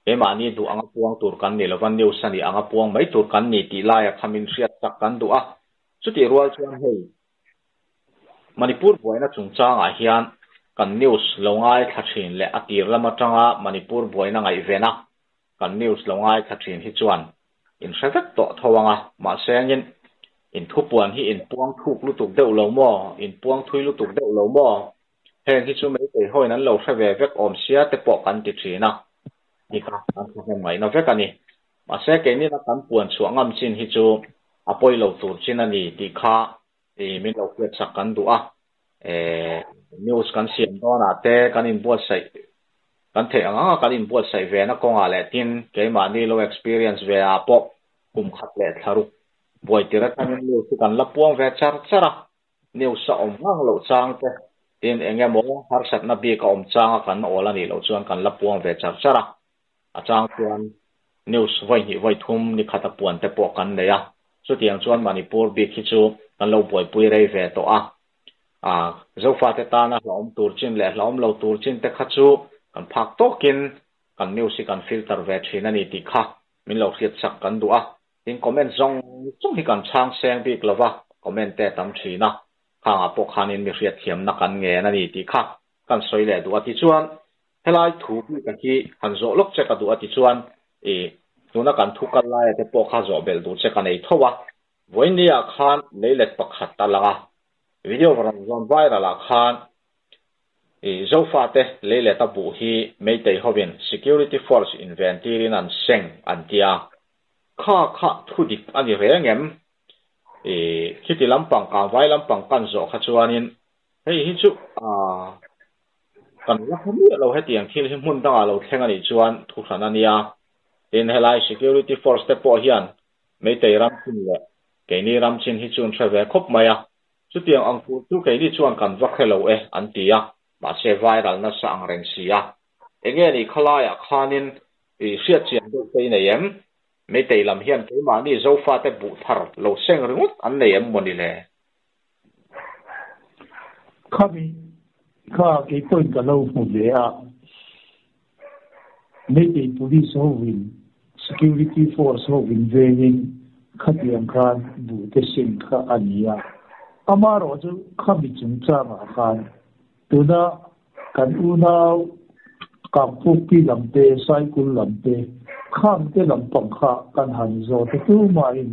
ema ni du anga puang tur kan ni lawan news ani anga puang mai tur kan ni ti la ya khamin riat tak kan du a chuti rual chuan hei manipur boina chungchang a hian kan news longai thachin le atir lama tanga manipur boina ngai vena kan news longai thachin hi chuan in hrevet to thawanga ma sengin in thupuan hi in puang thuk lu tuk deuh lo mo in puang thui lu tuk deuh lo mo heng hi chu mai te hoi nan lo hre ve vek om sia te po kan ti thina ni ka an thang mai na vek ani ma se ke ni na kan puan chuangam chin hi chu apoi lo tur chin ani ti kha min lo kwet sak kan du a news kan siam do na te kan in buat sai kan the anga kan in buat sai ve na konga le tin ke ma ni lo experience ve a po kum khat le tharu boi tira kan news kan la puang ve chara news sa om hang lo chang te tin engemo har sat na bi ka om changa kan ola ni lo chuan kan la puang ve chara a chang chuan news vai thum ni khata puan te po kan le ya chu tiang chuan manipur bi khi chu kan lo boi pui rei ve to a zo fa te ta na hlom tur chin le hlom lo tur chin te kha chu kan phak to kin kan news kan filter ve thina ni ti kha min lo khiat sak kan du a tin comment zong chung hi kan chang seng bi klova comment te tam thina khanga po khanin mi riat thiam na kan nge na ni ti kha kan soi le du ati chuan helai thu bi ka ki han zo lok che ka du ati chuan tuna kan thu kal lai te po kha zo bel du che ka nei thowa voinia khan leilet pakhat ta langa video varan zon viral a khan zo fa te leilet a bu hi meitei hovin security force inventory an seng an tia kha thu dik ani rengem khi thì lắm bằng cả vai lắm bằng căn rõ khát chuanin hey hi chu kan la khami lo he tiang khil hi mun danga lo thlenga ni chuan thu thana nia in helai security force te po hian mei te ram chin le ke ni ram chin hi chun thave khop maya chu tiang ang pu chu ke ni chuan kan va khelo an tia ma se viral na sa ang reng sia enge ni khalaya khanin riat chian do te nei em mei te lam hian ke ma ni zo fa te bu thar lo seng ringut an nei em moni le khami kha ke point ka lo mu le a mei te police ho win security force ho win vein khatiang khan bu te sin kha ania amaro chu khami chung cha ma khan tuna kan unau kampuk pi lampe cycle lampe kham te lampang kha kan han zo te tu ma in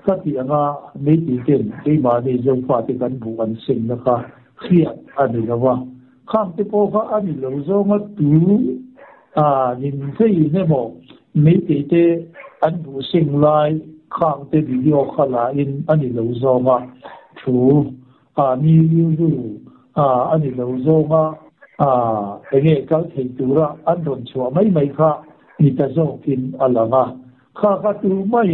khatianga mei ti ten ke ma ni zo fa te kan bu an sin na kha khiat ani lawa kham te po kha ani lo zo ma tu nin sei ne mo mei ti te an bu sing lai kham te video khala in ani lo zo ma thu ni yu ani lo zo ma enge kal thei tura an ron chua mai kha ni ta zo kin alanga kha tu mai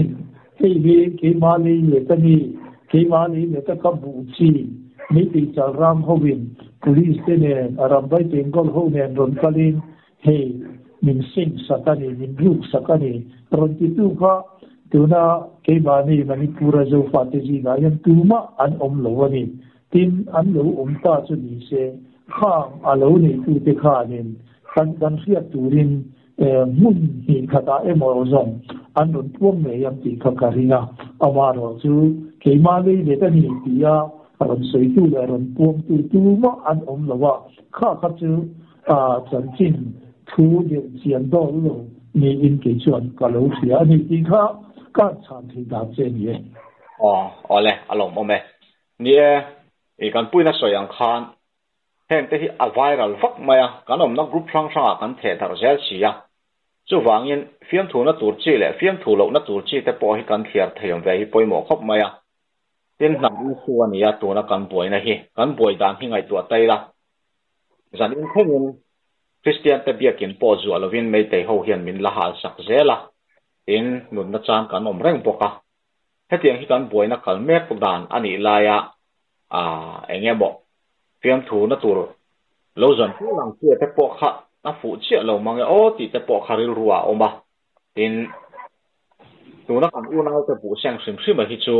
hei be ke ma le tani ke ma le ta ka bu chi mi ti cha ram hovin police te ne aram bai tengol ho ne ron kalin hei min sing sakani min group sakani ron ti tu kha tuna ke ma ni manipura zo fa te ji na yan tu ma an om lo ani tin an lo ta chu ni se khang alo ni tu te khanin kan khiat turin mun hi khata emo zong an ron puang me yam ti khakaringa amaro chu keimali le ta ni tia ron sei tu le ron puang tu ma an om lawa kha chu chan chin thu de chian do lo ni in ke chuan ka lo sia ni ti kha ka chan thi da che ni ole alom ome ni kan puina soyang khan heng te hi a viral vak maya kan om na group thang thang kan the thar zel sia chu wangin fiam thu na tur chi le fiam thu lo na tur chi te po hi kan thiar theiam ve hi poimo khop maya tin nam u suan ya tu na kan boi na hi kan boi dan hi ngai tu tai la zan in khongin christian te biakin po zu alovin mei te ho hian min la hal sak zela in nun na chan kan om reng boka hetiang hi kan boi na kal mek dan ani la ya enge bo fiam thu na tur lo zon thu lang che te po kha na fu che lo mang o ti te po kha ril ruwa oma tin tu na kan u na te bu sang sim sim hi chu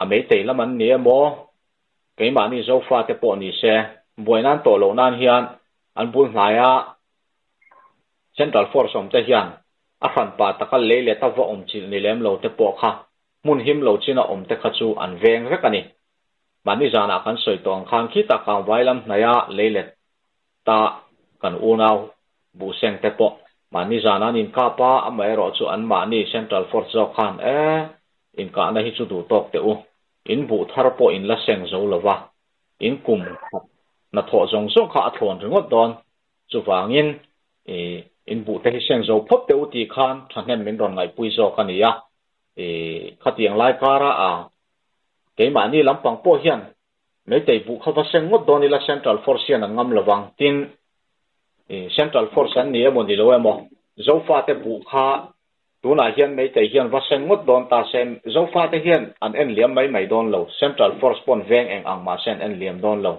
a mei te la man ni mo ke ma ni zo fa te po ni se boi nan to lo nan hian an bul hnaya central force om te hian a fan pa takal le le ta wa om chil ni lem lo te po kha mun him lo china om te kha chu an veng rek ani mani zana kan soi tong khan khi ta kam vailam naya lelet ta kan unau bu seng te po mani zana nin ka pa amai ro chu an mani central force zo khan in ka na hi chu du tok te u in bu thar po in la seng zo lova in kum na tho zong zong kha athon ringot don chu wangin in bu te hi seng zo phop te u ti khan thanen min ron ngai pui zo kania khatiang lai kara ke ma ni lampang po hian mei te bu kha va seng ngot don ila central force hian ngam lawang tin central force an ni emo ni lo emo zo fa te bu kha tuna hian mei te hian va seng ngot don ta sem zo fa te hian an en liam mai don lo central force pon veng eng ang ma sen en liam don lo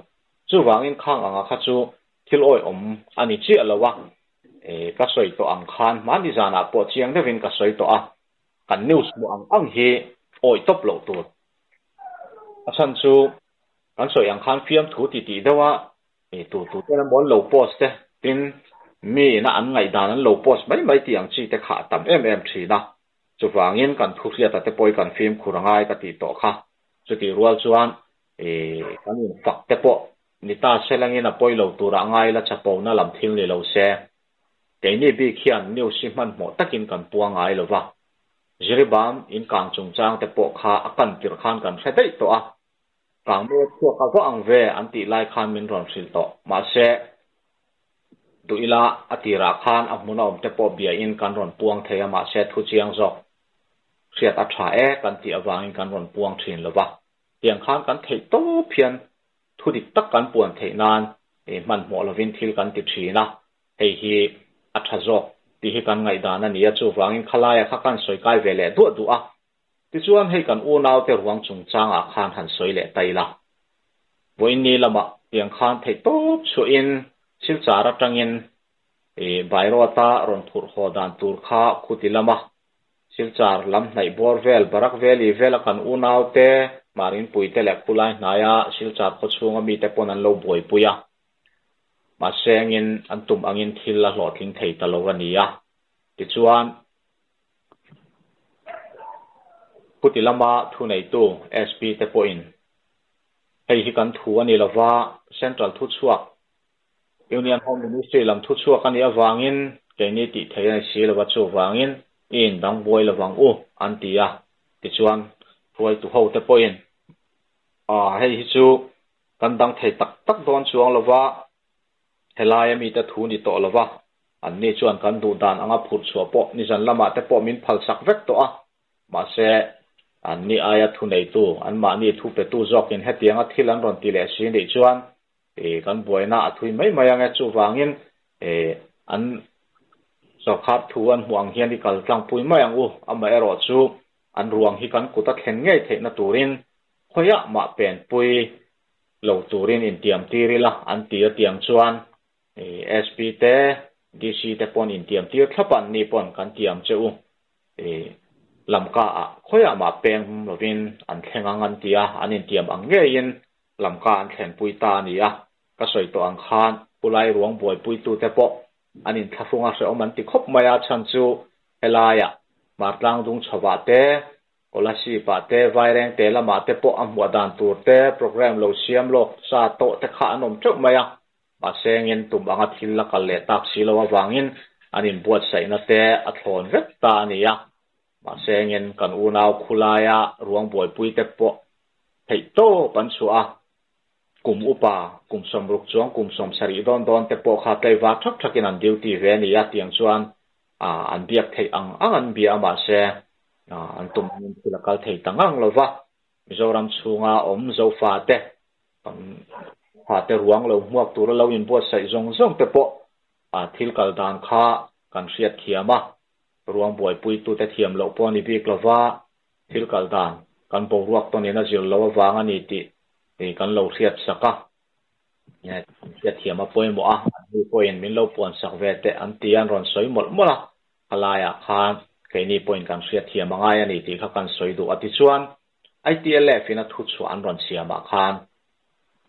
chu wangin khang anga kha chu thil oi om ani chi alawa ka soi to ang khan mani zana po chiang devin ka soi to kan news mo ang hi oi top lo tu asan chu kan soi ang khan fiam thu ti dawa tu te na mon low post te tin mi na an ngai dan an low post mai ti ang chi te kha tam thi na chu wangin kan thu ria ta te poi kan film khurangai ka ti to kha chu ti rual chuan kan in fak te po ni ta selangin a poi lo tu ra ngai la chapo na lam thil le lo se ke ni bi khian new si man mo takin kan puang ai lo wa jiribam in kang chung chang te po kha akan tir khan kan thadai to kang mo chu ka ko ang ve anti lai khan min ron sil to ma se du ila atira khan amuna om te po bia in kan ron puang theya ma se thu chiang zo riat a tha e kan ti awangin kan ron puang thin lova tiang khan kan thei to phian thu dik tak kan puan thei nan man mo lovin thil kan ti thina hei hi a tha zok ti hi kan ngai dan ani a chu wangin khalaya kha kan soi kai vele du du a ti chuan hei kan u naw te ruang chung changa khan han soi le taila voin ni lama tiang khan thei to chu in silchara tangin bairota ron thur khodan tur kha khutilama silchar lam nai borvel barak veli vela kan u naw te marin puite le khulai hnaya silchar kho chunga mi te pon an lo boi puya ma sengin antum angin thil la hlotling thei talowania ti chuan putilama thu nei tu sp te point hei hi kan thu ani lova central thu chuak union home ministry lam thu chuak ani awangin keini ti thei ani si lova chu wangin in dang boi lawang u antia ti chuan thuai tu ho te point hei hi chu kan dang thei tak tak don chuang lova helai mi te thu ni to lova an ni chuan kan du dan anga phut chua po ni jan lama te po min phal sak vek to a ma se an ni aya thu nei tu an ma ni thu pe tu zok in hetianga thilan ron ti le si ni chuan kan boina athui mai mai anga chu wangin an sokhat thu an huang hian ni kal tlang pui mai ang u ama ero chu an ruang hi kan kuta thlen ngei theina turin khoya ma pen pui lo turin in tiam tirila an tia tiang chuan sp te dc te pon in tiam tir thlapan ni pon kan tiam cheu lamka a khoya ma peng lovin an thlengang an tia an in tiam ang ngein lamka an thlen pui ta ni a ka soi to ang khan pulai ruang boi pui tu te po an in thlafunga se oman ti khop maya chan chu helaya martlang dung chawa te kolasi pa te vaireng te lama te po amwa dan tur te program lo siam lo sa to te kha anom chok maya ma sengin tum anga thil la kal le tak si lo awangin anin buat sai na te a thlon vet ta ania ma sengin kan unaw khulaya ruang boi pui te po thei to pan chu a kum upa kum somruk chuang kum som sari don don te po kha tlai wa thak thakin an duty ve ni ya tiang chuan an biak thei ang an bia ma se an tum min tilakal thei tangang lova mizoram chunga om zo fa te fa te ruang lo muak tur lo in bo sai zong zong te po thil kal dan kha kan riat thiama ruang boi pui tu te thiam lo po ni bik lova thil kal dan kan bo ruak to ni na zil lo wang ani ti kan lo riat saka ya riat thiama poi mo ni point min lo pon sak ve te an tian ron soi mol mola halaya khan keini point kan riat thiama ngai ani ti kha kan soi du ati chuan ITLF ina thu chu an ron siama khan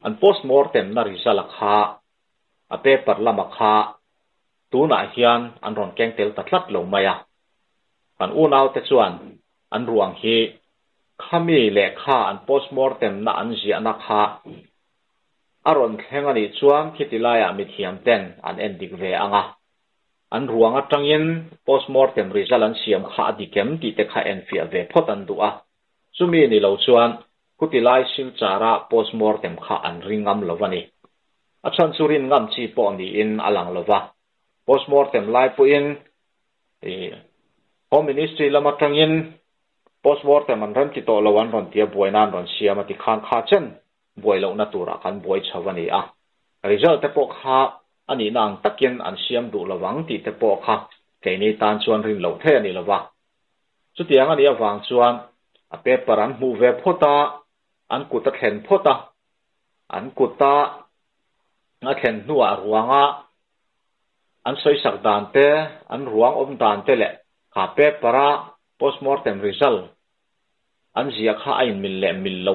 an post mortem na result kha a paper lama kha tuna hian an ron kengtel tatlat lo maya kan unaw te chuan an ruang hi khami le kha an post mortem na an zia na kha aron thlengani chuang khitilaya mi thiam ten an endik ve anga an ruang atangin post mortem result an siam kha adikem ti te kha en fia ve photan du a chumi ni lo chuan kutilai sil chara post mortem kha an ringam lovani achan churin ngam chi po ni in alang lova post mortem lai pu in home ministry lama tangin post mortem an ram ti to lawan ron tia boinan ron siama ti khan kha chen boi lo na tura kan boi chawani a result te po kha ani nang takin an siam du lawang ti te po kha keini tan chuan rin lo the ani lova chu tiang ani awang chuan a paper an mu ve phota an kuta thlen phota an kuta nga thlen nuwa ruanga an soi sak dan te an ruang om dan te le kha papera post mortem result an zia kha ain min le mil lo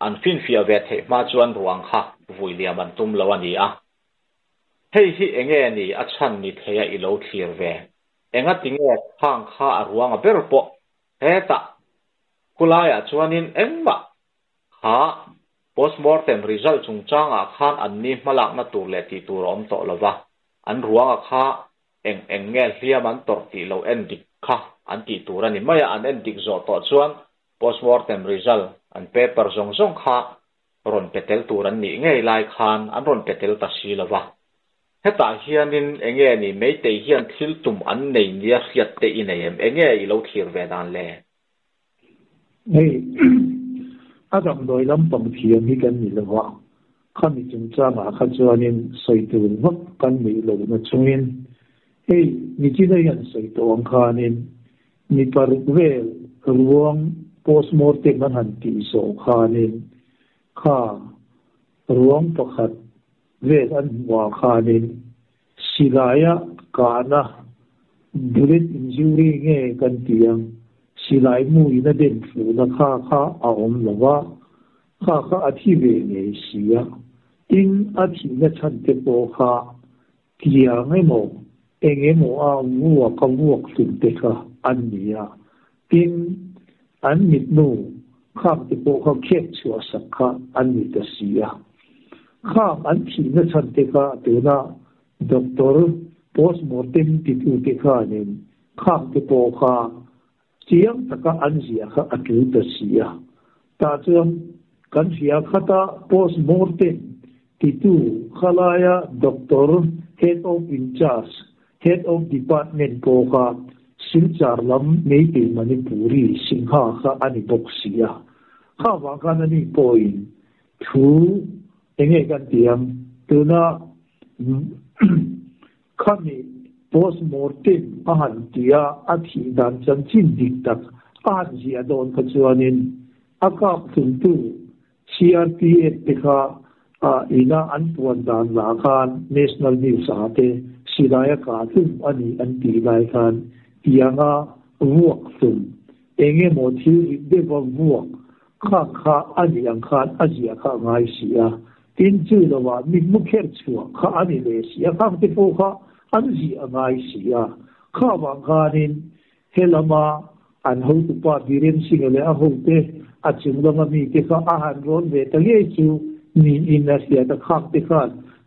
an fin fia ve the ma chuan ruang kha vui liam an tum lo ani a hei hi enge ni a chan ni theya i lo thlir ve enga tinge khang kha a ruanga ber po heta kulaya chuanin engma kha post mortem result chung changa khan an ni malak na tur le ti tur om to lova an ruanga kha eng ngel hiam an tor ti lo endik kha an ti tur ani maya an endik zo to chuan post mortem result an paper zong zong kha ron petel tur an ni ngei lai khan an ron petel ta si lova heta hianin enge ni meite hian thil tum an nei nia hiat te inayem enge i lo thir ve dan le เฮ้ยอาจารย์โดยลำบางทีมีกันมีละว่าข้ามีจงจ้ามาข้าจวนนี้ใส่ตัววักกันมีลงนะช่วงนี้เฮ้ยมีที่ไหนกันใส่ตัวอังคารนี้มีปารุเวลรวง postmortem มันหันตีโสคานี้ข้ารวงประคัดเวลอันหัวคานี้ศิลายะกานะ bullet injury เงี้ยกันเตียงศิลายมุยนั่นเด่นฝูนะข้าเอาอมหรือว่าข้าอธิเวเนเสียอินอธิเนชันเตโปข้าเทียงให้หมดเองให้หมดอาวัวกับวัวสุดเด็กอันนี้อินอันมิดนูข้าเตโปข้าเข็ดชัวสักข้าอันนี้จะเสียข้าอันที่เนชันเตข้าเดี๋ยวนะด็อกเตอร์ postmortem ติดอุติข้าเนี่ยข้าเตโปข้าเจียงตะก้าอันเสียข้าอันนี้จะเสียตาเชื่อมกันเสียข้าตา postmortem ติดตัวข้าลายะ doctor head of in charge head of department โปข้าสินจารลำไม่เป็นมันนี่ปุรีสิงหาข้าอันนี้บอกเสียข้าว่ากันนี่ปอยทูเองกันเตียงตัวน่ะข้ามี postmortem อาหารเตียอาทิตย์นั้นจันทินดิกตักอาหารเสียโดนขจรนินอากาศถึงตัว CRPF เด็กอินาอันปวนดานหลาคาน National News อาเตศิลายกาถึงอันนี้อันตีรายการยังวัวถึงเองโมทีเด็กวัวข้าอันนี้ยังข้าอาเซียข้าไงเสียอินจูละว่ามีมุขเขชัวข้าอันนี้เลยเสียข้าที่พวกข้าอันเสียไงเสียข้าบางข้านินเฮลมาอันหูตุปาดิเรนสิงเลยอาหูเตอาจจะลงมามีที่ข้าอาหารร้อนเวทเยซูมีอินเสียตะข้าที่ข้า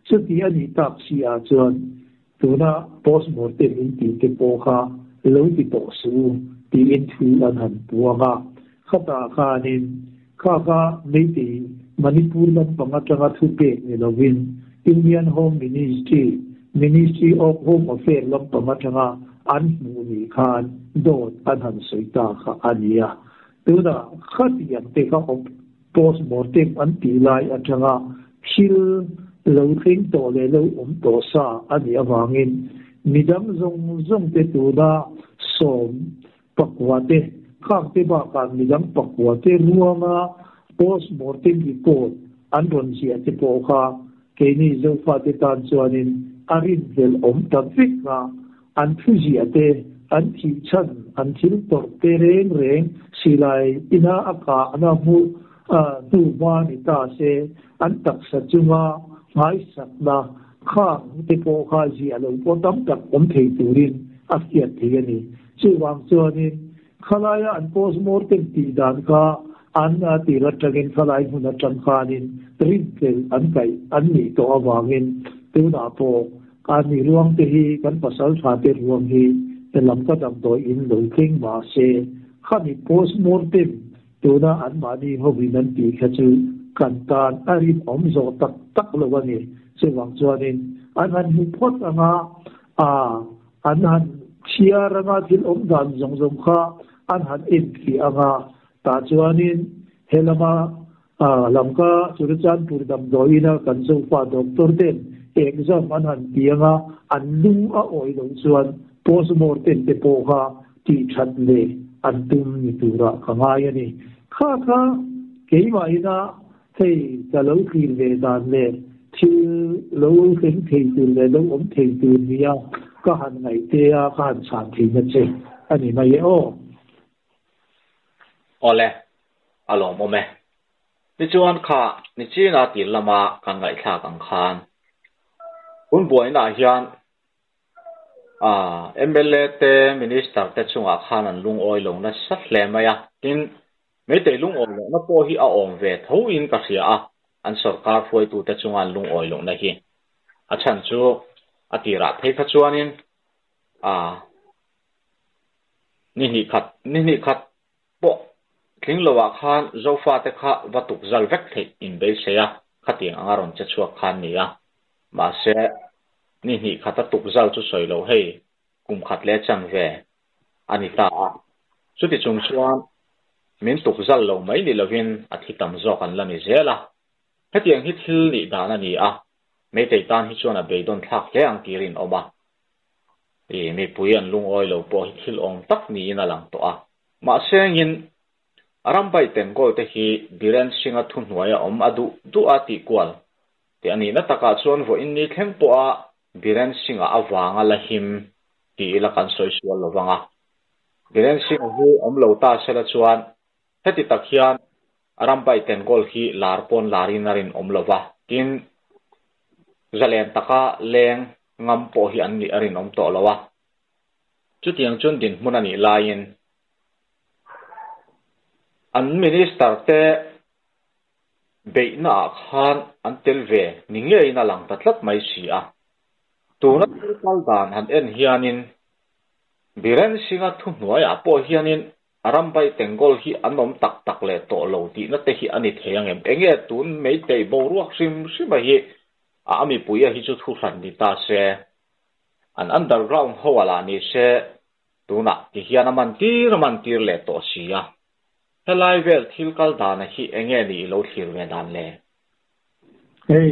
สุดที่อันนี้ตักเสียจนตัวน่ะ postmortem อินที่ที่พวกข้าเล่าที่ต่อสู้ที่อินทูอันหันตัวข้าตาข้านินข้าไม่ตีมณิปุรลำปังจังหวัดทุเปกในลวิน Indian Home Ministry of Home Affairs ลำปังจังหวัดอันมูนีคานโดดอันหันสุยตาข้าอันนี้ตัวน่ะข้าที่ยังเตะข้าของ postmortem อันตีลายอันจังหวัดคิลเราทิ้งตัวเลยเราตัวซาอันนี้วางินมีดังซงเตตัวน่ะสมปักวัดเตข้างเตบ้ากันมีดังปักวัดเตรัวมา postmortem report อันโดนเสียเตโปข้าเกนี่เจ้าฟ้าเตตานจวนินอารินเดลตัดฟิกนะอันทุจีเตอันที่ฉันอันที่ตัวเตเร่งสิไลอินาอากาศนามูดูวานิตาเซอันตักสัจจุมาหายสักนะข้างเตโปข้าเสียเลยพอตั้มตักผมเทตูรินอาเกียตีนี่ชื่อวางจวนินขลายอัน postmortem ตีดานข้าอันตีรัชกินขลายมุนจันขานินรินเกลอันไกอันนี้ตัววางินตัวนาโปการมีรวงที่กันภาษาชาติรวมที่แต่ลำก็ดำโดยอินโดคิงมาเซข้ามี postmortem ตัวน่ะอันมาดีเขาวินันตีขจูกันตานอาริมอมโซตักเลยวันนี้ซึ่งหวังจวนินอันนั้นหุบพดอันนั้นเชียร์งาที่อมดันจงข้าอันนั้นอินที่ตาจวนินเฮลมาลำก็สุรจันทร์ปูดำโดยนะกันส่งฟ้าด็อกเตอร์เด่นเอกซ์อันนั้นเตียงอันลุงอ้อยลงส่วน postmortem เตโปข้าที่ชัดเลยอันตุมนิตุระขมายนี่ข้าเกี่ยมาอินะที่จะเล่าคืนเวดานเลยที่เล่าคืนที่ตูเลยเล่าที่ตูเนี่ยก็หันไงเตียก็หันสามทีนั่นเองอันนี้ไม่โอ้เลยอารมณ์โมเมนี่ชวนข้านี่จีน่าติดละมากันไงข้ากังคานคุณป่วยน่าเฮียนMLA เตมินิสเตอร์เตช่วงอาคารนั้นลุงออยลงนั่นสัตว์เลมายะกินไม่แต่ลุงออยลงนั่นพอที่เอาองเวทหูอินกับเสียอันสรการช่วยตัวเตช่วงลุงออยลงนั่นเองอาจารย์จูอธิราชให้ขจวนินนี่ขัดปะถึงระหว่างคานเจ้าฟ้าเตข้าวัตถุจัลเวกเทอินเบสเซียขัดยังอารมณ์จะช่วยคานนี้มาเสียนี่ขัดตุกจัลจุดสวยเราให้กุมขัดเลี้ยจังเวอันนี้ตาสุดที่จงชวน min tuk zal lo mai ni lovin athitam zo kan lani zela hetiang hi thil ni dana ni a me te tan hi chona be don thak le ang tirin oma mi puyan lung oi lo po hi thil ong tak ni na lang to a ma sengin arambai ten gol te hi biren singa thun huaya om adu du ati kwal te ani na taka chuan vo in ni thleng po a biren singa awanga la him ti ila kan soi sual lowanga biren singa hu om lo ta sela chuan heti takhian arambai ten gol hi larpon larinarin om lova tin zalen taka leng ngam po hi an ni arin om to lowa chutiang chun din munani lain an minister te beina khan an telve ninge ina lang tatlat mai sia tuna kal dan han en hianin biren singa thu nuaya po hianin arambai tengol hi anom tak tak le to lo ti na te hi ani theyang em enge tun mei te bo ruak sim sima hi ami puya hi chu thu hran ni ta se an underground howala ni se tuna ti hian man tir le to sia helai vel thil kal dana hi enge ni lo thlir ve dan le hey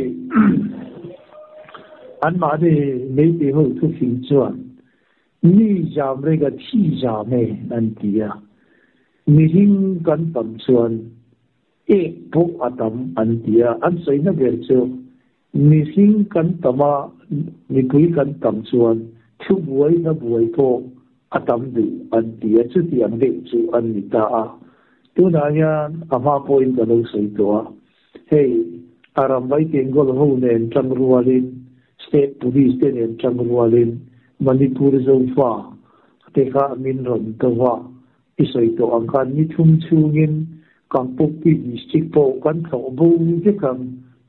an ma de mei te ho thu fin chuan ni jam re ga thi jam me an tia mi hing kan tam chuan e pok atam an tia an sei na ber chu mi hing kan tama mi pui kan tam chuan thu buai na buai po atam du an tia chu tiang de chu an ni ta a tu na yan ama point ka lo sei to a hey arambai tengol ho nen tangrualin state police te nen tangrualin manipur zofa te kha min ron to wa isoi to ang kan ni thum chungin kangpok pi district po kan tho bo je kam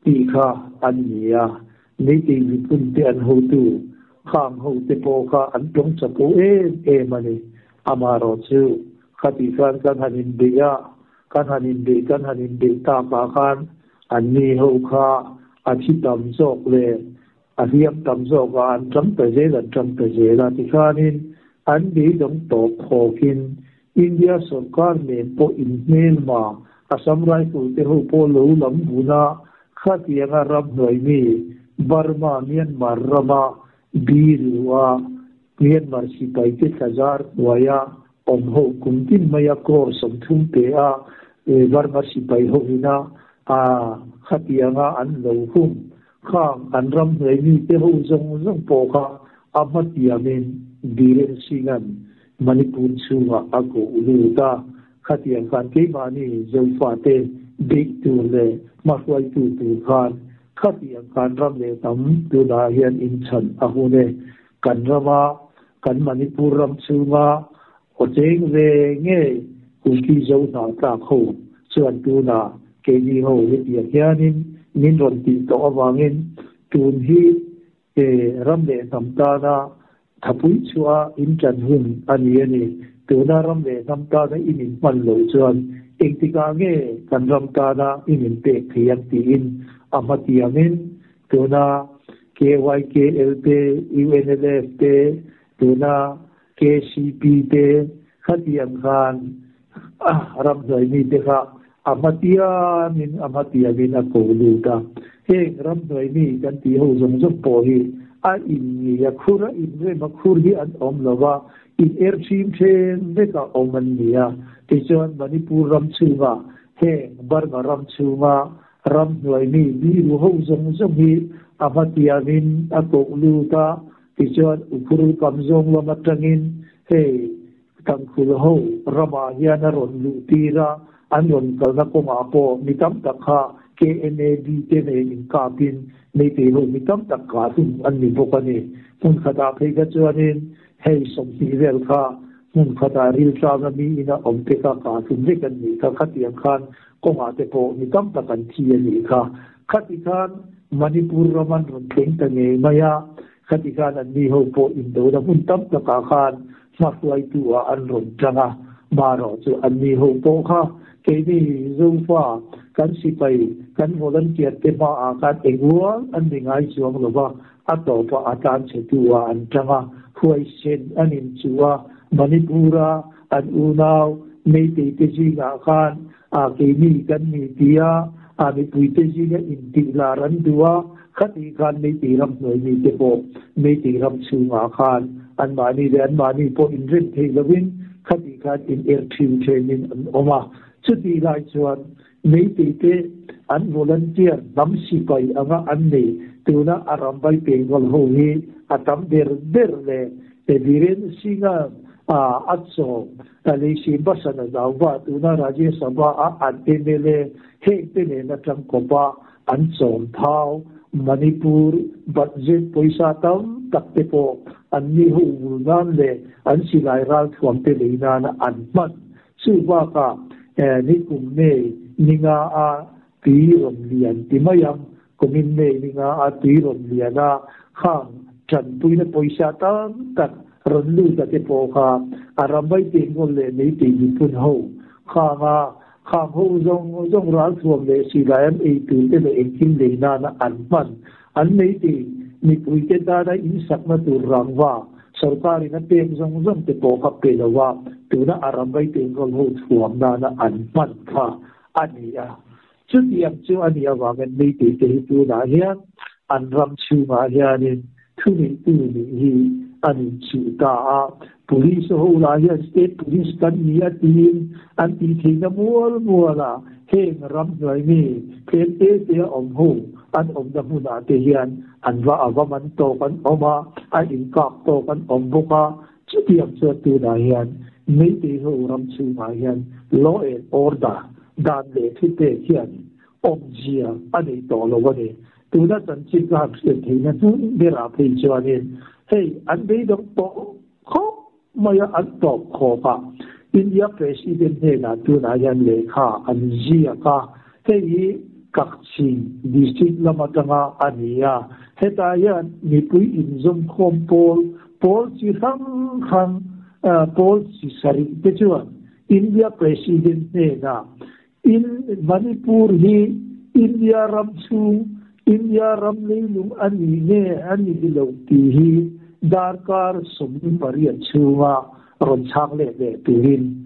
ti kha an nia nei te vi pun te an ho tu khang ho te po kha an tong cha po e mani amaro chu khati kan hanin be ya kan hanin be ta pa khan an ni ho kha athi tam zok le ahiam tam zok an tam pe je la ti khanin an bi dong to khokin india sarkar ne po inmail ma asam rai ku te ho po lo lam buna khatianga rab noi mi burma myanmar rama birwa myanmar sipai te hazar waya om ho kumtin maya kor somthum te a burma sipai ho ina a khatianga an lo hum khang an ram noi mi te ho zong po kha amatiamen biren singan manipur chuwa ako uluta khatiang kan ke mani zofa te big tu le maswai tu khan khatiang kan ram le tam tu da hian in chan ahune kan rama kan manipur ram chuwa o cheng ve nge ku ki zo na ta kho chuan tu na ke ni ho hi ya hianin min ron ti to awangin tun hi ram le tam ta na thapui chua in chan hun ani tuna ram le nam ta na in man lo chuan engtika nge kan ram ta na in pe khian ti in amatiamin tuna KYKL te UNLF te tuna KCP te khatiang khan ram zai mi te kha amatiamin a ko lu ta he ram zai mi kan ti ho zong zong po hi a in ya khura in re ma khur hi an om lova in air chim chen de ka oman nia ti chuan manipur ram chunga he barma ram chunga ram noi mi bi ru ho zong zong hi amatiamin a ko lu ta ti chuan ukhuru kam zong wa matangin he tangkhul ho rama hian a ron lu tira an ron kalna ko ma po mitam takha KNAD te ne in kapin nei te ho mitam takka tum an ni bokani mun khata phega chuanin hei som ti vel kha mun khata ril tra na mi ina om te ka tum le kan ni ka khatiang khan ko ma te po mitam takan thi ani kha khati khan manipur raman ron teng ta nge maya khati khan an ni ho po in do da mun tam taka khan maswai tu an ron changa maro chu an ni ho po kha ke ni zofa kan sipai kan volunteer te ma a kan engwa an dingai chuang lova ato pa atan che tuwa an changa huai sen anin chuwa manipura an unaw ไม่ติดจีงาคานเกมีกันมีเดียไม่ปุยติจีกันอินทิลารันดัวขัดอีกันไม่ติดรำหน่วยมีเตโปไม่ติดรำชูงาคานอันมานี่เรียนมานี่พออินเรนเทลวินขัดอีกันอินเอร์ทิวเทนินอันออกมาชุดที่ไล่ชวนไม่ติดอันวอลันเทียร์น้ำสิไปอันนี้ตัวน่ะอารมณ์ไปเป็นกอลโฮฮีอัตมเดร์เลยแต่ดีเรนสิงห์อัดโซ่แต่เลยสิบัสนาดาวว่าตัวน่ะราชสภาอันเป็นเลยเฮกเป็นนักจังกบอันสอนเท้ามณิปุรบัตเจ็ตปอยสาตั้มตักเตโปอันนี้หูนั่นเลยอันสิไลรัลความเป็นเลยนั่นอันมันชื่อว่าก็นี่กลุ่มเนี่ยนิงาตีรมเลียนที่ไม่ยังกุมินเนนิงาตีรมเลียนะข้างจันปุยนะปอยสาตั้งตัดรันลูตัดโปคาอารมณ์ไปเต็งคนเลยไม่ตีญี่ปุ่นหูข้างหูจงรักรวมเลยสิลายเอตุเตเลเองกินเลยนานะอันมันอันไม่ตีมีปุยเตตาได้อินสักมาตัวรังว่าสุรการินเต็งจงเตโปคับเปลว่าตัวน่ะอารมณ์ไปเต็งคนหูรวมนานะอันมันค่ะอันนี้ชุดยังชื่ออันนี้ว่ามันไม่ตีตัวน่ะเฮียอันรำชูมาเฮียนี่ทุนี่อันชูตาpolice ho la ya state police kan ni atin an ti thina mual la heng ram noi mi phen te om ho an om da mu na te hian an wa man to kan oma a in ka to kan om boka chutiam chu tu da hian mai te ho ram chu ma hian law and order dan le thi te hian om jia ani to lo wa ni tu na chan chi ka se thina tu de ra phi chwanin hey an be dok to kho maya an top khopa India president ne na tu na yan lekha anjia ka hei kakchi district lamatanga ania heta yan ni pui inzom khom pol chi khang pol chi sari te chuan India president ne na in Manipur hi India ram leilum ani ne ani bilo ti hi darkar somni pariat chunga ron chak le turin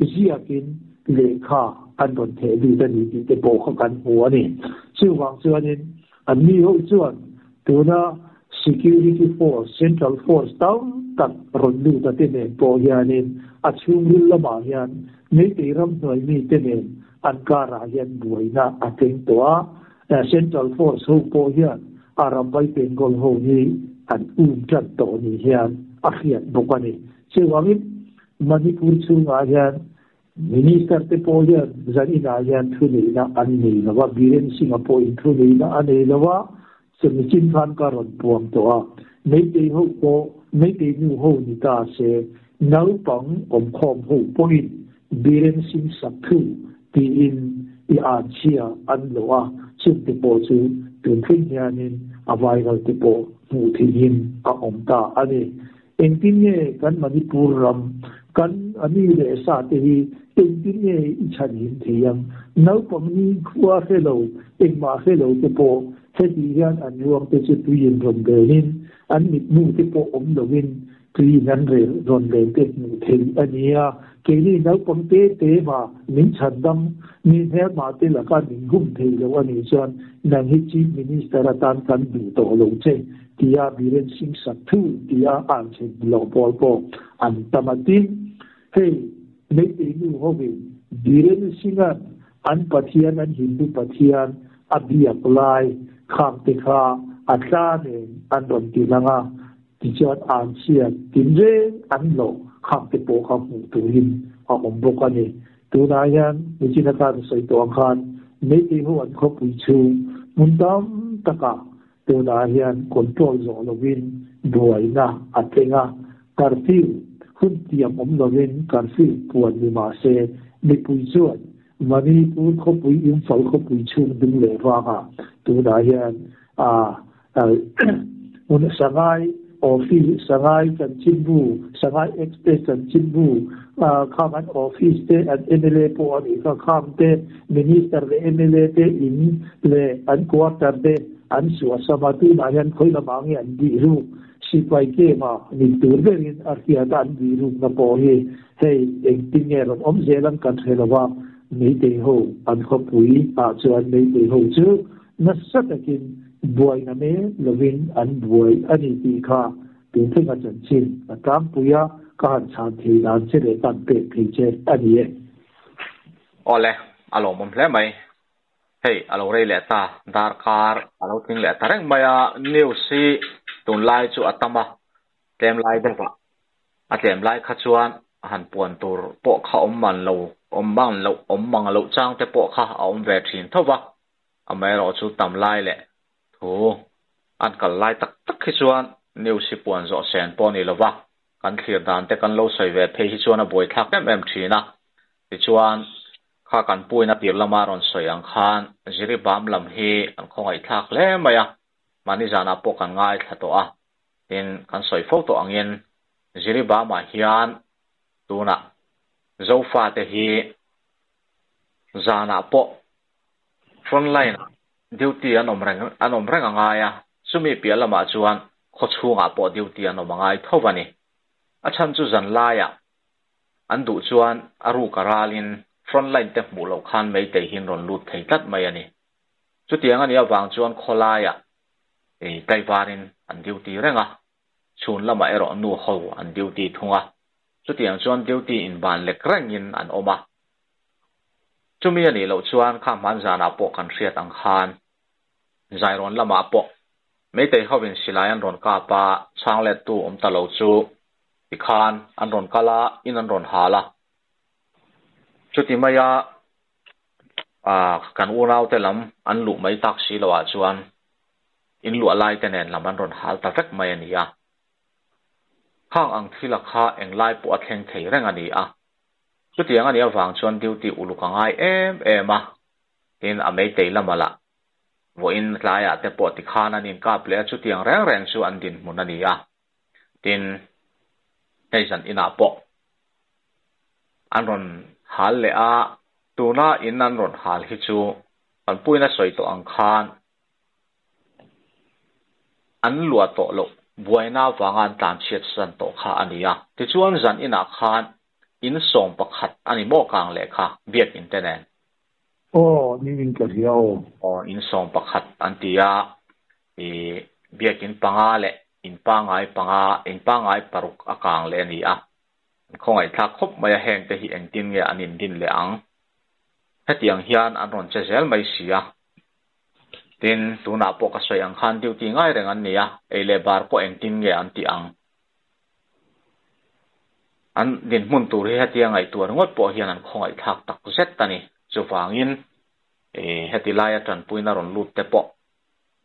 ziakin lekha an ron the du da ni te bo kha kan huwa ni chuwang chuanin an mi ho chuan tuna security force central force down tak ron du da te ne po hianin a chung bil lama hian nei te ram noi mi te ne an kara hian buaina ateng toa central force ho po hian aram bai pen gol ho ni anจัดโตนี่เฮียนอาเขียนบอกว่านี่เชื่อว่ามันนี่พูดถึงอาเฮียนมินิสเตอร์เตโปเฮียนจะอินอาเฮียนทุนนี่นะอันนี้แล้วว่าบิเรนสิงคโปร์อินทุนนี่นะอันนี้แล้วว่าสมิจินพันการันปวงตัวไม่ได้หูโปไม่ได้หูหูนี่ตาเสน้าปังอมคอมหูปอินบิเรนสิงสักทุตีอินอีอาเชียอันแล้วว่าซึ่งเตโปซูถึงขึ้นเฮียนินอวัยเราเตโปมูทีหินอมตาอันนี้เองที่เนี่ยกันมณิปุรำกันอันนี้เลยสาธิตเองที่เนี่ยอิชันหินเทียมน้าปังนี้ขัวเฮโลเองมาเฮโลเตโปเฮดียันอันรวมเป็นจุดยืนรวมเดินินอันมิดมูเตโปอมดวินที่นั้นเรื่องรอนเล่นเป็นมูทีอันนี้เกี่ยน้าปังเตมามินฉันดำมีแค่มาเตละกันมินกุมทีแล้ววันนี้ส่วนนางฮิจิมินิสเตอร์ตันกันดูโตลงเชที่อาบิเรนสิงสัตทูที่อาอันเชนโลปอลโปอันตมาตินเฮ้ไม่ได้ดูเขาเป็นบิเรนสิงอันปัทยานันหินดูปัทยานอภิยปลายข้ามเตคาอัตราเนอันดอนติลังาที่จอดอ่านเสียตินเรนอันโลข้ามเตโปข้ามตัวหินข้ามบุกันนี่ตัวนายันวิจิตรการใส่ตัวอังคารไม่ได้หัวเขาปุยชูมุนตามตะกาตัวนายันคอนโทรลโซนวินด้วยนะอัตงาการฟิวหุ่นเตรียมลวินการฟิวปวดมีมาเซไม่ปุยชวนมันนี่พูดเขาปุยอินฝัลเขาปุยชูดึงเลยว่าตัวนายันมันสงายออฟฟิศสงายกันชิบูสงายเอ็กซ์เพรสกันชิบูข้ามอันออฟฟิศเตอันเอ็มเอลเอพออันนี้ก็ข้ามเตมินิสเตอร์เอ็มเอลเอเตอินเลอันควอเตอร์เตอันสัวสมาธินายันคุยละมังยันดีรูเซ sipai ke ma ni tur verin arkia dan vi ru na po hi hei eng tinge ron om zelang kan thelawa nei te ho an kho pui a chuan nei te ho chu na satakin buai na me lovin an buai ani ti kha tin thinga chan chin atam puya ka han chan thi dan che le tan pe phi che ani e ole alo mom hle mai hey alo rei le ta dar kar alo ting le ta reng maya new si tun lai chu atama tlem lai de ba atlem lai kha chuan han puan tur po kha om man lo om mang lo chang te po kha om ve thin thowa amai ro chu tam lai le thu an kal lai tak tak khi chuan new si puan zo sen po ni lova kan thlir dan te kan lo soi ve phei hi chuan a boi thak em thina ti chuan kha kan pui na pir lama ron soi ang khan ziri bam lam hi an khongai thak le maya mani jana po kan ngai thato a in kan soi fo to angin ziri ba ma hian tuna zofa te hi zana po front line duty anom reng anga ya sumi pia lama chuan kho chhunga po duty anom angai thowani a chan chu zan la ya an du chuan aru karalin front line te mu lo khan mei te hin ron lut thei tat mai ani chu tiang ani awang chuan khola ya kai barin an duty renga chun lama ero nu ho an duty thunga chu tiang chuan duty in ban lek rengin an oma chumi ani lo chuan kha man jana po kan riat ang khan zairon lama po mei te howin silayan ron ka pa changlet tu ta lo chu ikhan an ron kala in an ron hala chuti maya kan urau te lam an lu mai tak si lo a chuan in lu alai te nen lam an ron hal ta vek mai ani a khang ang thila kha eng lai po atheng thei reng ani a chuti ang ani awang chuan duty ulukangai em a in a mei te lamala vo in tlaya te po ti khan anin ka ple chuti ang reng chu an din mun ani a tin heisan ina po an ron hal le a tuna in an ron hal hi chu an puina soi to ang khan an lua to lo buaina wangan tan chiat san to kha ania ti chuan zan ina khan in som pakhat ani mo kang le kha biak internet ni min ka hiao in som pakhat antia biak in panga le in pangai paruk akang le ni a khongai thak khop maya heng te hi engtin nge anin din le ang hetiang hian an ron chezel mai sia tin tuna po ka soyang khan duty ngai reng an nia eile bar po engtin nge an ti ang an din mun tur hi hetiang ai tur ngot po hian an khongai thak tak zet tani chuwangin heti laia tran puina ron lut te po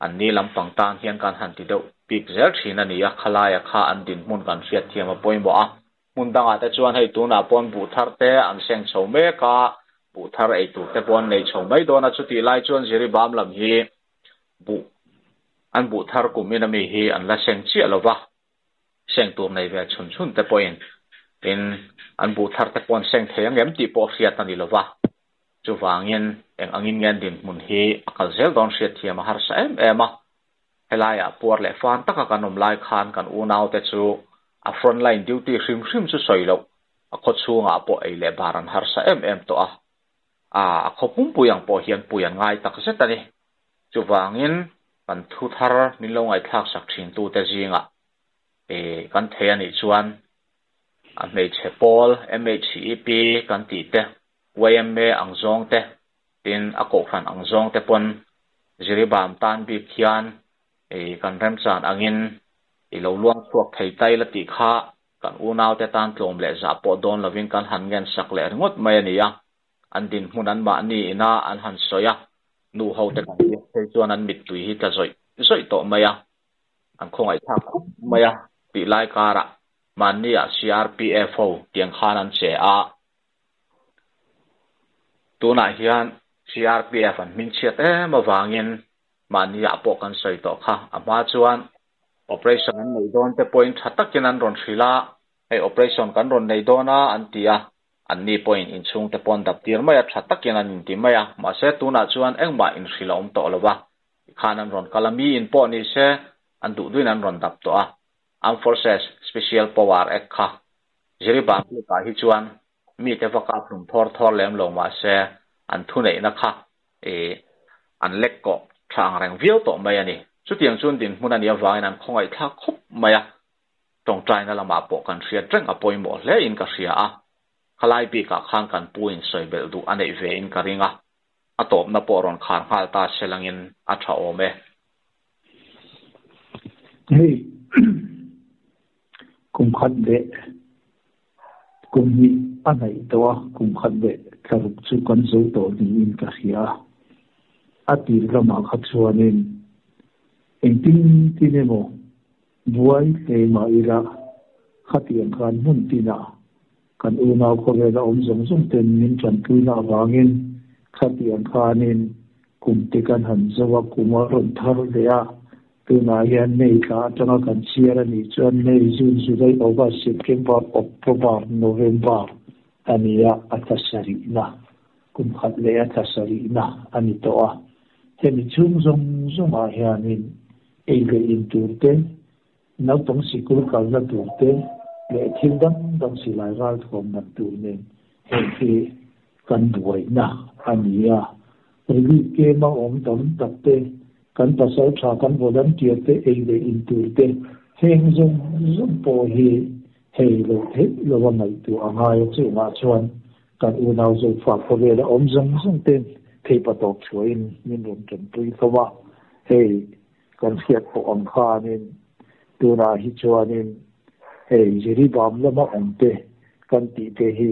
an ni lampang tan hian kan han ti deuh pik zel thina nia khalaya kha an din mun kan fiat thiama poimo a mundanga te chuan hei tuna pon bu thar te an seng chho me ka bu thar ei tu te pon nei chho mai dona chuti lai chuan ziri bam lam hi bu an bu thar ku mina mi hi an la seng chi alova seng tur nei ve chun te point in an bu thar te pon seng theng em ti po riat ani lova chuwangin eng angin ngen din mun hi akal zel don riat thiam har sa ema helaya por le fan taka kanom lai khan kan u nau te chu a front line duty hrim chu soilo a kho chunga po ei le baran har sa to a kho pum puyang po hian puyan ngai tak setani chuwangin kan thu thar min lo ngai thak sak thin tu te jinga kan the ani chuan a mei che pol mhep kan ti te wme angzong te tin a ko khan angzong te pon ziribam tan bi khian kan rem chan angin ilo luang thuak thei tai la ti kha kan unau te tan tlom le za po don lovin kan han ngen sak le ngot mai ania an din hunan ma ni ina an han soya nu ho te kan thei chuan an mit tui hi ta zoi to maya an khongai thak maya ti lai kara mania crpf ho tiang khan an che a tuna hian crpf an min chiat ma wangin mania po kan soi to kha ama chuan operation an nei don te point thatakin an ron thrila ei operation kan ron nei dona an tia an ni point in chung te pon dap tir maya thatakin an ti maya ma se tuna chuan engma in thrila to lova khan an ron kalami in po ni se an du duin an ron dap to Armed Forces Special Power Act kha jiri ban ka hi chuan mi te vaka phum thor lem lo ma se an thu nei na kha an lek ko thang rang viau to mai ani chu tiang chun din hmun ani awang an khongai thla khup maya tong trai na lama po kan ria treng apoi mo le in ka ria a khalai bi ka khang kan puin soi bel du anei ve in ka ringa atop na poron khan hal ta selangin a tha ome hey kum khat de kum ni anei to kum khat de tharuk chu kan zo to ni in ka ria atir lama khat chuanin engting tinemo buai te ma ira khatian khan mun tina kan una ko le la zong zong ten min chan tu na wangin khatian khanin kum te kan han zawa kuma ron thar le a tu na yan nei ka tanga kan chiara ni chuan nei jun july august september october november ania atasari na kum khat le atasari na ani to a hemi chung zong zong a hianin eile in turte nau tong sikul kal na turte le thil dang si lai ral thom na tur nen he kan duai na ania ri ke ma om tom takte kan pasal tha kan volunteer te eile in turte heng zong po hi hei lo wa ngai tu angai chu ma chuan kan unau zo fa ko le la om zong ten thei patok chuin min ron tan tui thawa hei kan fiat po om khanin tuna hi chuanin hei jiri bam lama omte kan ti te hi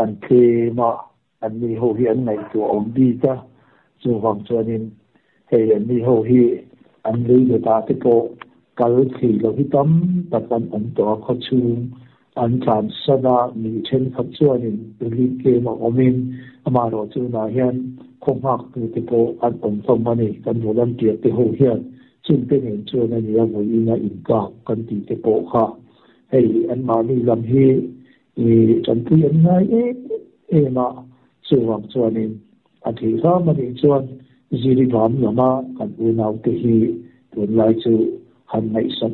an the ma an ni ho hi an ngai tu om di ta chu wang chuanin hei an ni ho hi an lei le ta te po kal thi lo hi tam takan om to kho chu an chan sada mi chen khat chuanin ri ke ma omin ama ro chu na hian khong hak tu te po an om thom mani kan volan ti te ho hian chin te nen chu na ni a voi ina in ka kan ti te po kha hei an ma ni lam hi chan tu an ngai ma chu wang chuanin a thi ra ma ni chuan jiri bam lama kan u nau te hi tun lai chu han ngai sap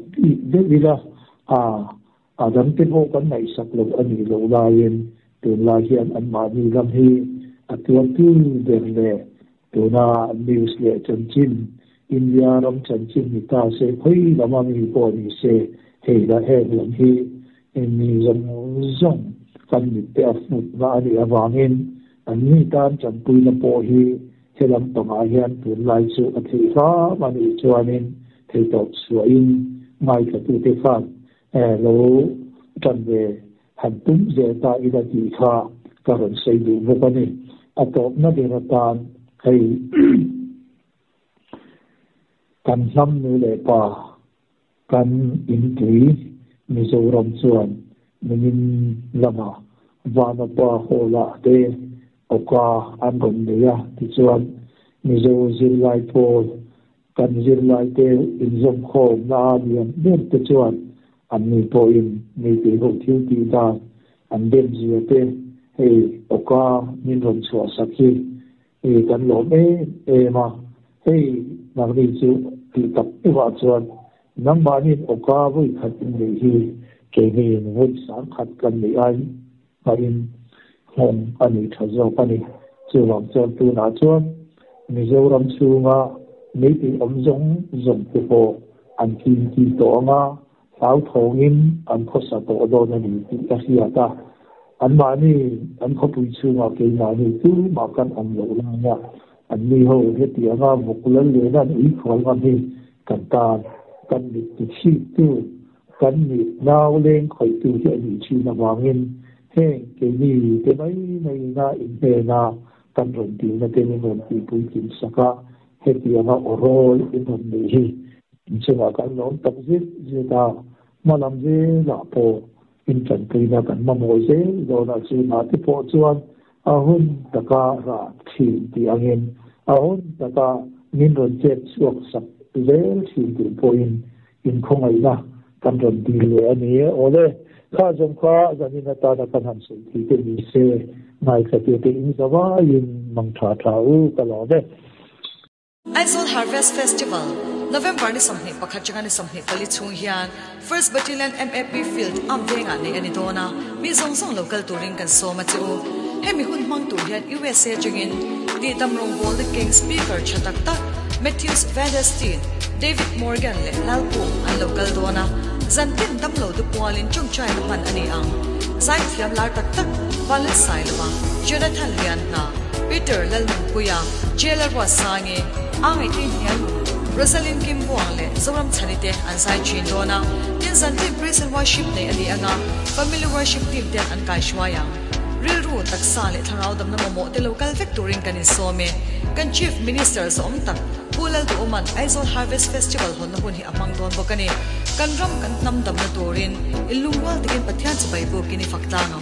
de vila adam te po kan ngai sak lo ani lo la yen tun la hian an ma ni lam hi atuan tu den le tuna news le chan chin India ram chan chin ni ta se khoi lama mi po ni se hei la he lam hi ni zong kan ni te afut na ani awangin an ni tan chan pui na po hi helam tonga hian tun lai chu a thei fa mani chuanin thei tok suain mai ka tu te fan lo tan ve han tum je ta ila ti kha ka ron sei du bokani atop na de tan hei kan lam nu le pa kan in tui mizoram chuan min lama vana pa hola te oka an ron le ya ti chuan mizo zirlai pol kan zirlai te in zom khom na lian den te chuan an ni po in ni te ho thiu ti da an den zia te hei oka min ron chua sakhi kan lo ma hei nang ni chu ti tak ti wa chuan nang ma ni oka voi khat ni hi ke ni voi sang khat kan ni ai pa in hom ani thazo pani chu wang chuan tu na chuan mizoram chunga ni ti om zong te po an kin ti to nga sau thongin an khosa to do na ni ti ka sia ta an ma ni an khopui chunga ke ma ni tu ma kan am lo la nga an ni ho he ti anga vukulan le na i khol ma ni kan ta kan ni ti chi tu kan ni naw leng khoi tu hi ni chi na wangin he ke ni te mai na in pe na kan ron ti na te ni ron ti pui kin saka he ti anga orol in ron ni hi chinga kan non tak je ta malam je la po in chan pui na kan ma mo je do na chu na ti po chuan ahun taka ra thi ti angin ahun taka min ron jet suak sak zel thi ti point in khongai na kan ron ti le ani ole kha jom kha zanina ta na kan han sei ti te ni se ngai ka te in zawa in mang tha u ka lo de Aizawl Harvest Festival November ni somni pakhat changa ni somni pali chung hian First Battalion MFP Field amvenga ni anidona mi zongzong local touring kan so ma chu hemi hun mang tu hian USA chungin di damrong bol the king speaker chatak tak Matthews Vanderstein David Morgan le lalpu an local dona zantin damlo du pualin chung chai man ani ang zai thiam lar tak tak Valet Sailwa Jonathan Lian na Peter Lalmun Puya Jailer Wasange Angai tin hian Rosalind Kim Buangle Zoram Chanite Ansai Chindona Tin Zantin Praise and Worship Day ani anga Family Worship Team ten an kai shwayang Real Ru taksale tharau dam na momo te local vectoring kanin some kan Chief Minister som tak Pulal du Oman Aizawl Harvest Festival hon na hun hi amang don bokani kan ram kan nam dam na turin ilungwal tikin pathian sa Bible kini fakta nga